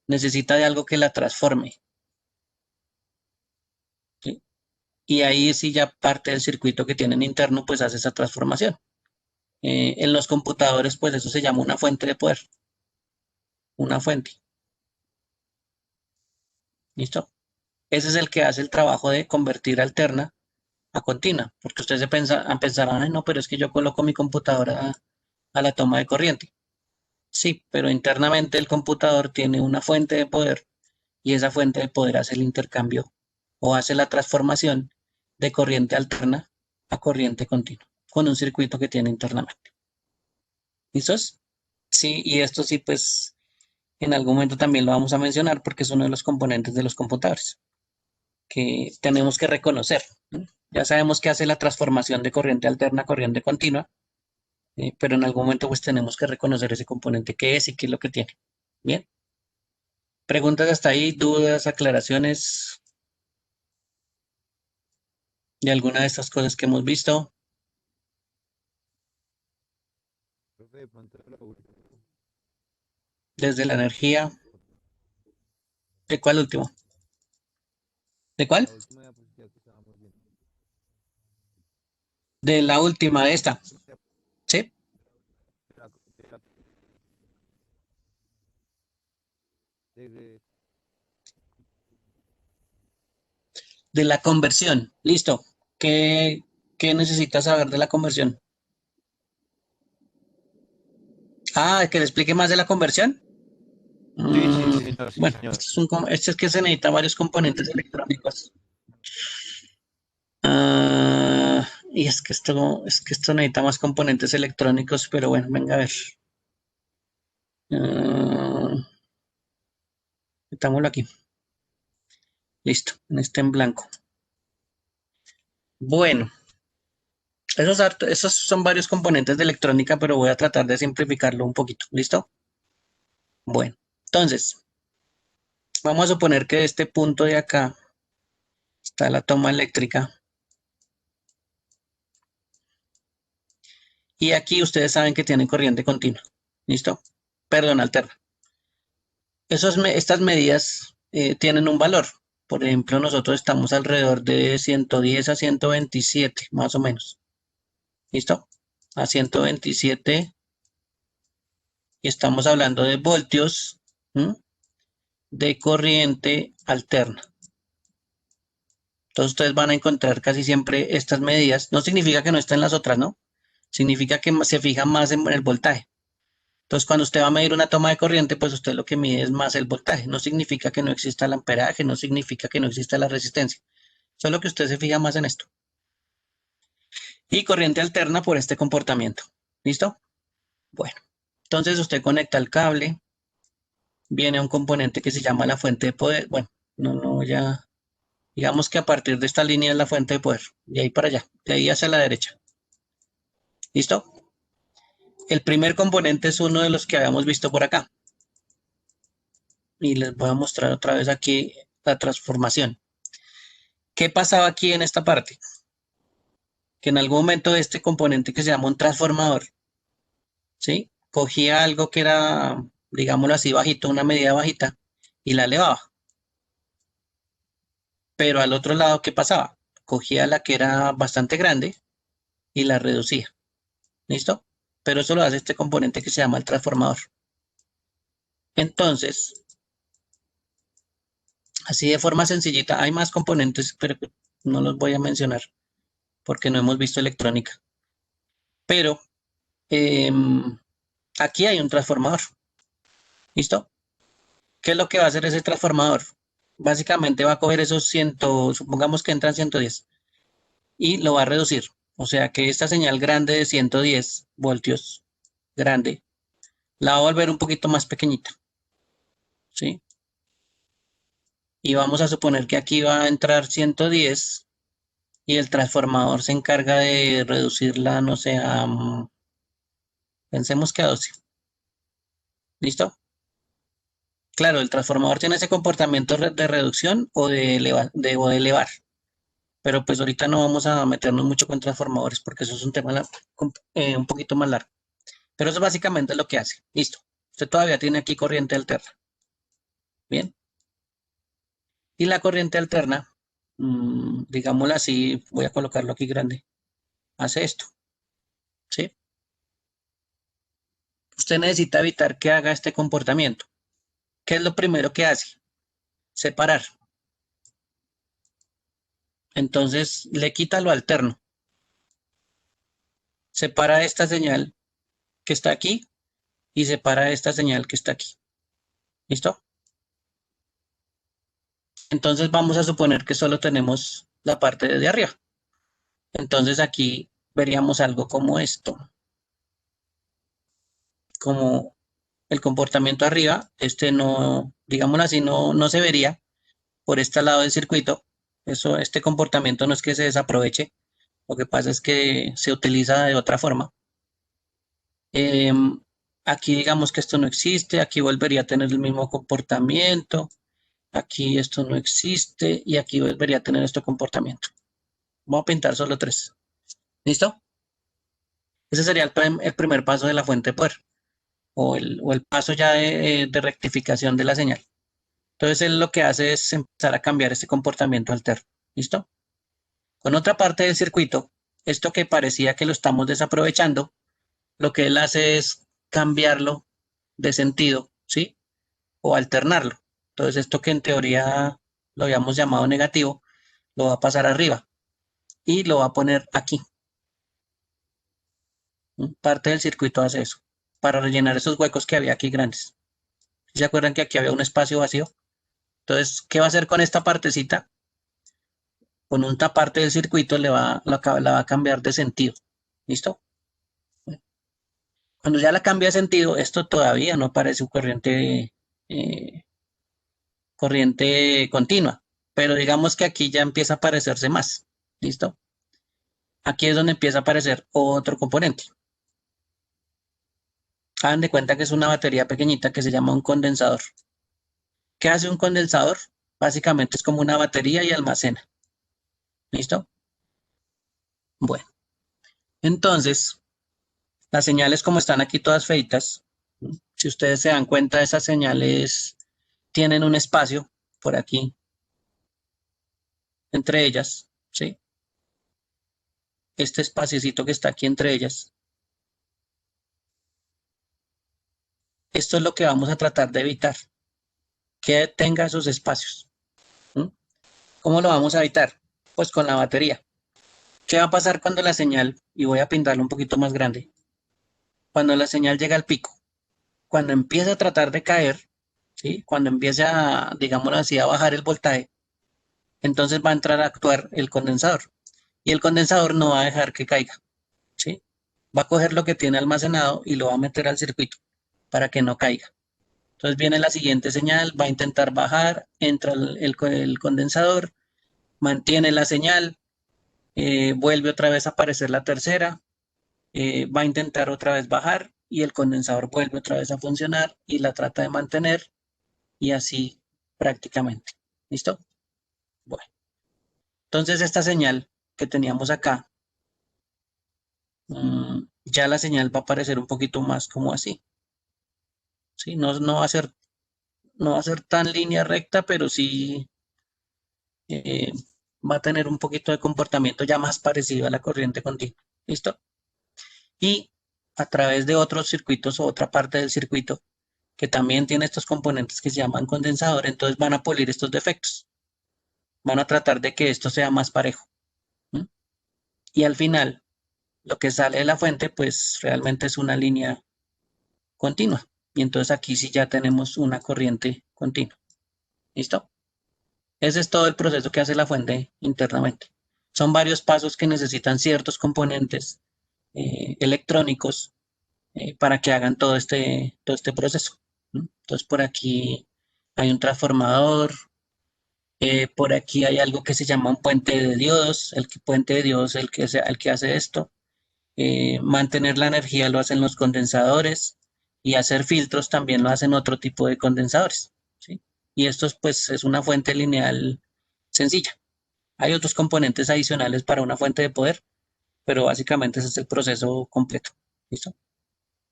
A: necesita de algo que la transforme. ¿Sí? Y ahí sí ya parte del circuito que tienen interno, pues hace esa transformación. En los computadores, pues eso se llama una fuente de poder. Una fuente. ¿Listo? Ese es el que hace el trabajo de convertir alterna a continua, porque ustedes pensarán, ay, no, pero es que yo coloco mi computadora a la toma de corriente. Sí, pero internamente el computador tiene una fuente de poder y esa fuente de poder hace el intercambio o hace la transformación de corriente alterna a corriente continua con un circuito que tiene internamente. ¿Listos? Sí, y esto sí, pues en algún momento también lo vamos a mencionar porque es uno de los componentes de los computadores que tenemos que reconocer, ¿no? Ya sabemos que hace la transformación de corriente alterna a corriente continua, pero en algún momento pues tenemos que reconocer ese componente qué es y qué es lo que tiene. Bien. ¿Preguntas hasta ahí? ¿Dudas? ¿Aclaraciones de alguna de estas cosas que hemos visto? Desde la energía. ¿De cuál último? ¿De cuál? De la última, de esta. ¿Sí? De la conversión. Listo. ¿Qué necesitas saber de la conversión? Ah, ¿que le explique más de la conversión?
D: Sí, señor, sí,
A: Bueno,
D: señor.
A: este es que se necesita varios componentes electrónicos. Y es que esto necesita más componentes electrónicos, pero bueno, venga a ver. Metámoslo aquí. Listo, en blanco. Bueno, esos son varios componentes de electrónica, pero voy a tratar de simplificarlo un poquito. ¿Listo? Bueno, entonces, vamos a suponer que de este punto de acá está la toma eléctrica. Y aquí ustedes saben que tienen corriente continua. ¿Listo? Perdón, alterna. Estas medidas tienen un valor. Por ejemplo, nosotros estamos alrededor de 110 a 127, más o menos. ¿Listo? A 127 y estamos hablando de voltios de corriente alterna. Entonces ustedes van a encontrar casi siempre estas medidas. No significa que no estén las otras, ¿no? Significa que se fija más en el voltaje. Entonces cuando usted va a medir una toma de corriente, pues usted lo que mide es más el voltaje. No significa que no exista el amperaje, no significa que no exista la resistencia. Solo que usted se fija más en esto. Y corriente alterna por este comportamiento. ¿Listo? Bueno, entonces usted conecta el cable. Viene un componente que se llama la fuente de poder. Bueno, ya... Digamos que a partir de esta línea es la fuente de poder. De ahí para allá. De ahí hacia la derecha. ¿Listo? El primer componente es uno de los que habíamos visto por acá. Y les voy a mostrar otra vez aquí la transformación. ¿Qué pasaba aquí en esta parte? Que en algún momento este componente que se llama un transformador, ¿sí? Cogía algo que era, digámoslo así, bajito, una medida bajita, y la elevaba. Pero al otro lado, ¿qué pasaba? Cogía la que era bastante grande y la reducía. ¿Listo? Pero eso lo hace este componente que se llama el transformador. Entonces, así de forma sencillita, hay más componentes, pero no los voy a mencionar porque no hemos visto electrónica. Pero aquí hay un transformador. ¿Listo? ¿Qué es lo que va a hacer ese transformador? Básicamente va a coger esos supongamos que entran 110. y lo va a reducir. O sea que esta señal grande de 110 voltios, grande, la va a volver un poquito más pequeñita, ¿sí? Y vamos a suponer que aquí va a entrar 110 y el transformador se encarga de reducirla, no sé, pensemos que a 12. ¿Listo? Claro, el transformador tiene ese comportamiento de reducción o de elevar. Pero pues ahorita no vamos a meternos mucho con transformadores porque eso es un tema un poquito más largo. Pero eso es básicamente lo que hace. Listo. Usted todavía tiene aquí corriente alterna. Bien. Y la corriente alterna, digámoslo así, voy a colocarlo aquí grande, hace esto. ¿Sí? Usted necesita evitar que haga este comportamiento. ¿Qué es lo primero que hace? Separar. Entonces le quita lo alterno. Separa esta señal que está aquí y separa esta señal que está aquí. ¿Listo? Entonces vamos a suponer que solo tenemos la parte de arriba. Entonces aquí veríamos algo como esto. Como el comportamiento arriba, este no, digámoslo así, no se vería por este lado del circuito. Este comportamiento no es que se desaproveche, lo que pasa es que se utiliza de otra forma. Aquí digamos que esto no existe, aquí volvería a tener el mismo comportamiento, aquí esto no existe y aquí volvería a tener este comportamiento. Vamos a pintar solo 3. ¿Listo? Ese sería el primer paso de la fuente de poder o el paso ya de rectificación de la señal. Entonces él lo que hace es empezar a cambiar este comportamiento alterno. ¿Listo? Con otra parte del circuito, esto que parecía que lo estamos desaprovechando, lo que él hace es cambiarlo de sentido, ¿sí? O alternarlo. Entonces esto que en teoría lo habíamos llamado negativo, lo va a pasar arriba y lo va a poner aquí. Parte del circuito hace eso, para rellenar esos huecos que había aquí grandes. ¿Se acuerdan que aquí había un espacio vacío? Entonces, ¿qué va a hacer con esta partecita? Con una parte del circuito la va a cambiar de sentido. ¿Listo? Cuando ya la cambia de sentido, esto todavía no parece un corriente continua, pero digamos que aquí ya empieza a parecerse más. ¿Listo? Aquí es donde empieza a aparecer otro componente. Hagan de cuenta que es una batería pequeñita que se llama un condensador. ¿Qué hace un condensador? Básicamente es como una batería y almacena. ¿Listo? Bueno, entonces, las señales como están aquí todas feitas, si ustedes se dan cuenta, esas señales tienen un espacio por aquí entre ellas, ¿sí? Este espaciocito que está aquí entre ellas. Esto es lo que vamos a tratar de evitar, que tenga esos espacios. ¿Cómo lo vamos a evitar? Pues con la batería. ¿Qué va a pasar cuando la señal, y voy a pintarlo un poquito más grande, cuando la señal llega al pico? Cuando empieza a tratar de caer, ¿sí? Cuando empiece a, digámoslo así, a bajar el voltaje, entonces va a entrar a actuar el condensador. Y el condensador no va a dejar que caiga, ¿sí? Va a coger lo que tiene almacenado y lo va a meter al circuito para que no caiga. Entonces viene la siguiente señal, va a intentar bajar, entra el condensador, mantiene la señal, vuelve otra vez a aparecer la tercera, va a intentar otra vez bajar y el condensador vuelve otra vez a funcionar y la trata de mantener y así prácticamente. ¿Listo? Bueno. Entonces esta señal que teníamos acá, ya la señal va a aparecer un poquito más como así. ¿Sí? No va a ser tan línea recta, pero sí va a tener un poquito de comportamiento ya más parecido a la corriente continua. ¿Listo? Y a través de otros circuitos o otra parte del circuito que también tiene estos componentes que se llaman condensador, entonces van a pulir estos defectos. Van a tratar de que esto sea más parejo. Y al final, lo que sale de la fuente, pues realmente es una línea continua. Y entonces aquí sí ya tenemos una corriente continua. ¿Listo? Ese es todo el proceso que hace la fuente internamente. Son varios pasos que necesitan ciertos componentes electrónicos para que hagan todo este proceso, ¿no? Entonces por aquí hay un transformador, por aquí hay algo que se llama un puente de diodos. Puente de diodos es el que hace esto. Mantener la energía lo hacen los condensadores y hacer filtros también lo hacen otro tipo de condensadores, ¿sí? Y esto pues es una fuente lineal sencilla. Hay otros componentes adicionales para una fuente de poder, pero básicamente ese es el proceso completo. ¿Listo?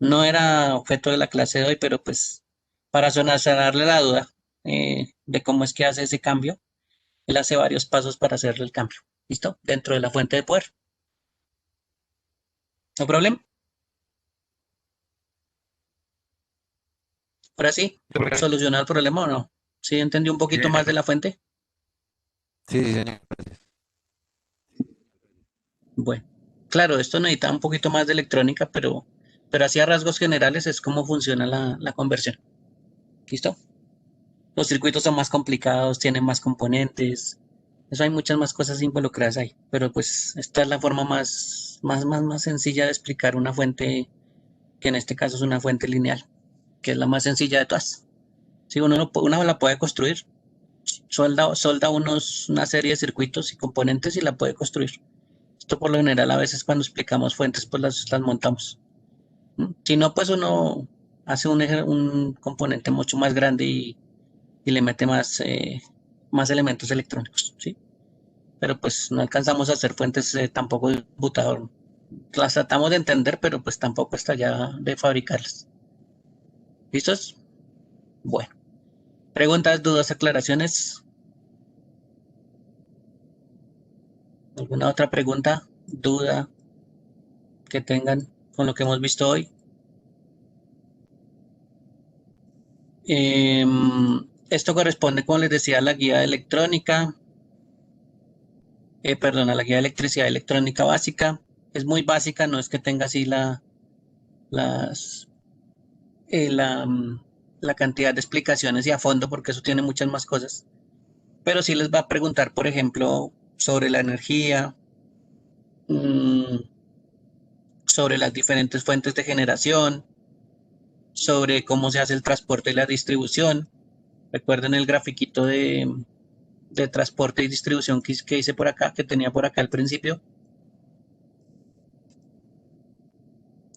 A: No era objeto de la clase de hoy, pero pues para sonarle la duda de cómo es que hace ese cambio, él hace varios pasos para hacerle el cambio. ¿Listo? Dentro de la fuente de poder. ¿No problema? Ahora sí, ¿solucionar el problema o no? ¿Sí entendí un poquito más de la fuente?
D: Sí, sí, señor.
A: Bueno, claro, esto necesita un poquito más de electrónica, pero así a rasgos generales es cómo funciona la conversión. ¿Listo? Los circuitos son más complicados, tienen más componentes. Eso hay muchas más cosas involucradas ahí. Pero pues esta es la forma más sencilla de explicar una fuente, que en este caso es una fuente lineal, que es la más sencilla de todas. Si uno la puede construir, solda una serie de circuitos y componentes y la puede construir. Esto por lo general a veces cuando explicamos fuentes pues las montamos. Si no, pues uno hace un componente mucho más grande y le mete más elementos electrónicos, ¿sí? Pero pues no alcanzamos a hacer fuentes tampoco de computador. Las tratamos de entender, pero pues tampoco está ya de fabricarlas. ¿Listos? Bueno. ¿Preguntas, dudas, aclaraciones? ¿Alguna otra pregunta, duda que tengan con lo que hemos visto hoy? Esto corresponde, como les decía, a la guía electrónica, a la guía de electricidad electrónica básica. Es muy básica, no es que tenga así la cantidad de explicaciones y a fondo, porque eso tiene muchas más cosas. Pero sí les va a preguntar, por ejemplo, sobre la energía, sobre las diferentes fuentes de generación, sobre cómo se hace el transporte y la distribución. Recuerden el grafiquito de transporte y distribución que hice por acá, que tenía por acá al principio,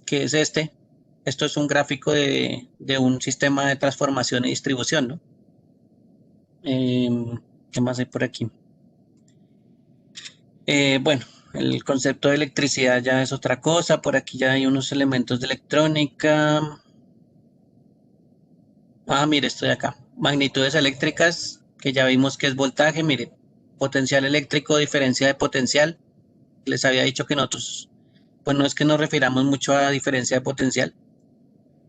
A: que es este. Esto es un gráfico de un sistema de transformación y distribución, ¿no? ¿Qué más hay por aquí? Bueno, el concepto de electricidad ya es otra cosa. Por aquí ya hay unos elementos de electrónica. Mire, estoy acá. Magnitudes eléctricas, que ya vimos que es voltaje. Mire, potencial eléctrico, diferencia de potencial. Les había dicho que nosotros, pues no es que nos refiramos mucho a diferencia de potencial.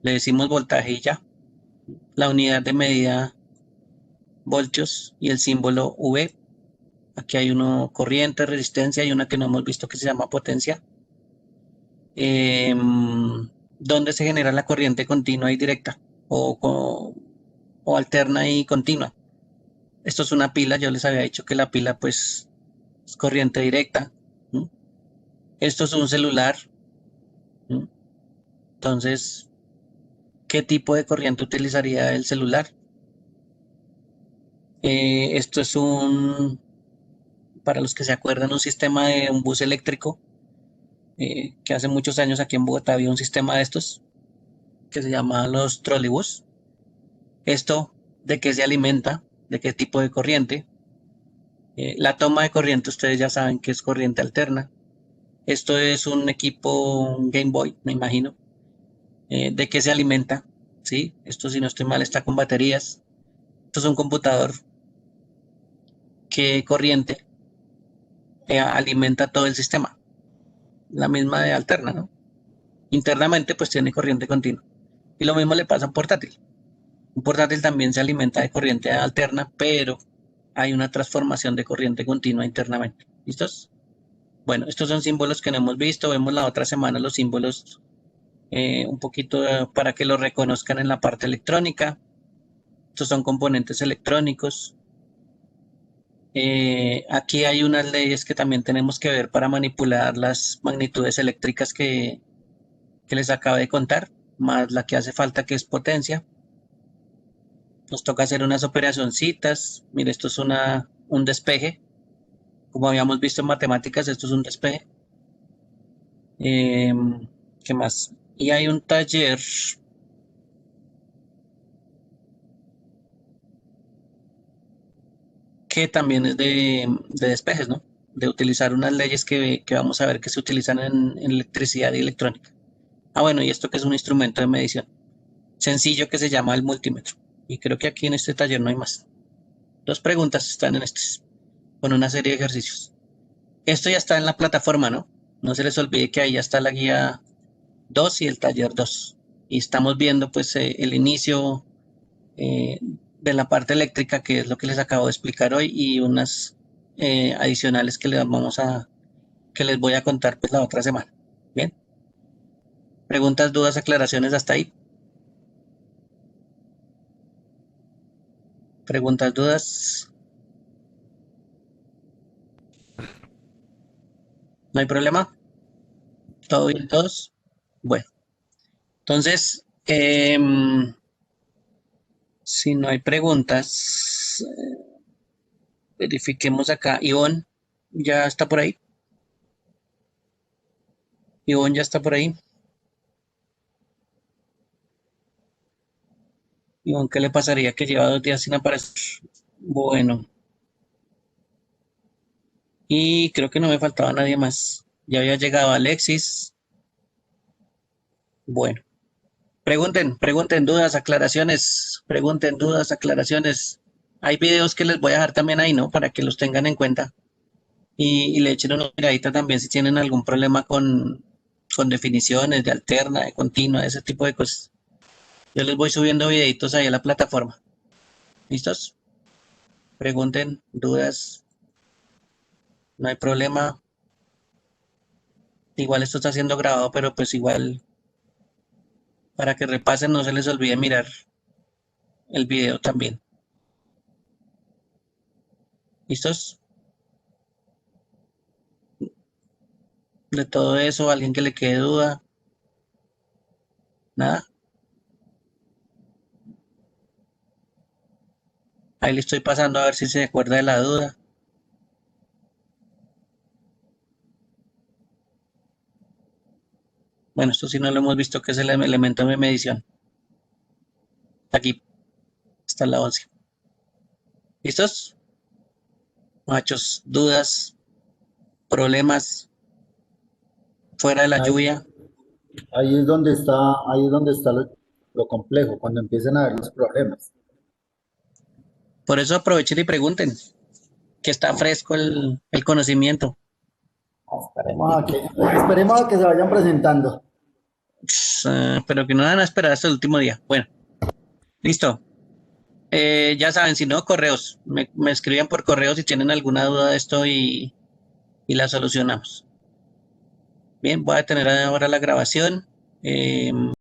A: Le decimos voltaje y ya. La unidad de medida, voltios, y el símbolo V. Aquí hay uno corriente, resistencia, y una que no hemos visto que se llama potencia. ¿Dónde se genera la corriente continua y directa? O alterna y continua. Esto es una pila, yo les había dicho que la pila pues es corriente directa, ¿no? Esto es un celular, ¿no? Entonces, ¿qué tipo de corriente utilizaría el celular? Esto es para los que se acuerdan, un sistema de un bus eléctrico, que hace muchos años aquí en Bogotá había un sistema de estos que se llama los trolebús. Esto, ¿de qué se alimenta? ¿De qué tipo de corriente? La toma de corriente, ustedes ya saben que es corriente alterna. Esto es un equipo, un Game Boy, me imagino. ¿De qué se alimenta? ¿Sí? Esto, si no estoy mal, está con baterías. Esto es un computador. ¿Qué corriente alimenta todo el sistema? La misma de alterna, ¿no? Internamente, pues tiene corriente continua. Y lo mismo le pasa a un portátil. Un portátil también se alimenta de corriente alterna, pero hay una transformación de corriente continua internamente. ¿Listos? Bueno, estos son símbolos que no hemos visto. Vemos la otra semana los símbolos un poquito para que los reconozcan en la parte electrónica. Estos son componentes electrónicos. Aquí hay unas leyes que también tenemos que ver para manipular las magnitudes eléctricas que les acabo de contar, más la que hace falta, que es potencia. Nos toca hacer unas operacioncitas. Mire, esto es un despeje. Como habíamos visto en matemáticas, esto es un despeje. ¿Qué más? Y hay un taller que también es de despejes, ¿no? De utilizar unas leyes que vamos a ver que se utilizan en electricidad y electrónica. Ah, bueno, y esto que es un instrumento de medición sencillo que se llama el multímetro. Y creo que aquí en este taller no hay más. 2 preguntas están en este, con una serie de ejercicios. Esto ya está en la plataforma, ¿no? No se les olvide que ahí ya está la guía 2 y el taller 2. Y estamos viendo pues el inicio de la parte eléctrica, que es lo que les acabo de explicar hoy, y unas adicionales que que les voy a contar pues la otra semana. Bien. Preguntas, dudas, aclaraciones hasta ahí. Preguntas, dudas. ¿No hay problema? ¿Todo bien todos? Bueno, entonces, si no hay preguntas, verifiquemos acá. Ivonne, ¿ya está por ahí? Ivonne, ¿ya está por ahí? Ivonne, ¿qué le pasaría que lleva 2 días sin aparecer? Bueno, y creo que no me faltaba nadie más. Ya había llegado Alexis. Bueno, pregunten dudas, aclaraciones. Pregunten dudas, aclaraciones. Hay videos que les voy a dejar también ahí, ¿no? Para que los tengan en cuenta. Y le echen una miradita también si tienen algún problema con definiciones de alterna, de continua, ese tipo de cosas. Yo les voy subiendo videitos ahí a la plataforma. ¿Listos? Pregunten, dudas. No hay problema. Igual esto está siendo grabado, pero pues igual para que repasen, no se les olvide mirar el video también. ¿Listos? De todo eso, alguien que le quede duda. Nada. Ahí le estoy pasando a ver si se acuerda de la duda. Bueno, esto sí no lo hemos visto, que es el elemento de medición. Aquí está la 11. ¿Listos? Machos, dudas, problemas, fuera de la lluvia.
B: Ahí es donde está, lo complejo, cuando empiecen a ver los problemas.
A: Por eso aprovechen y pregunten, que está fresco el conocimiento.
B: Esperemos a que se vayan presentando.
A: Pero que no van a esperar hasta el último día. Bueno, listo. Ya saben, si no, correos. Me escriben por correo si tienen alguna duda de esto y la solucionamos. Bien, voy a tener ahora la grabación.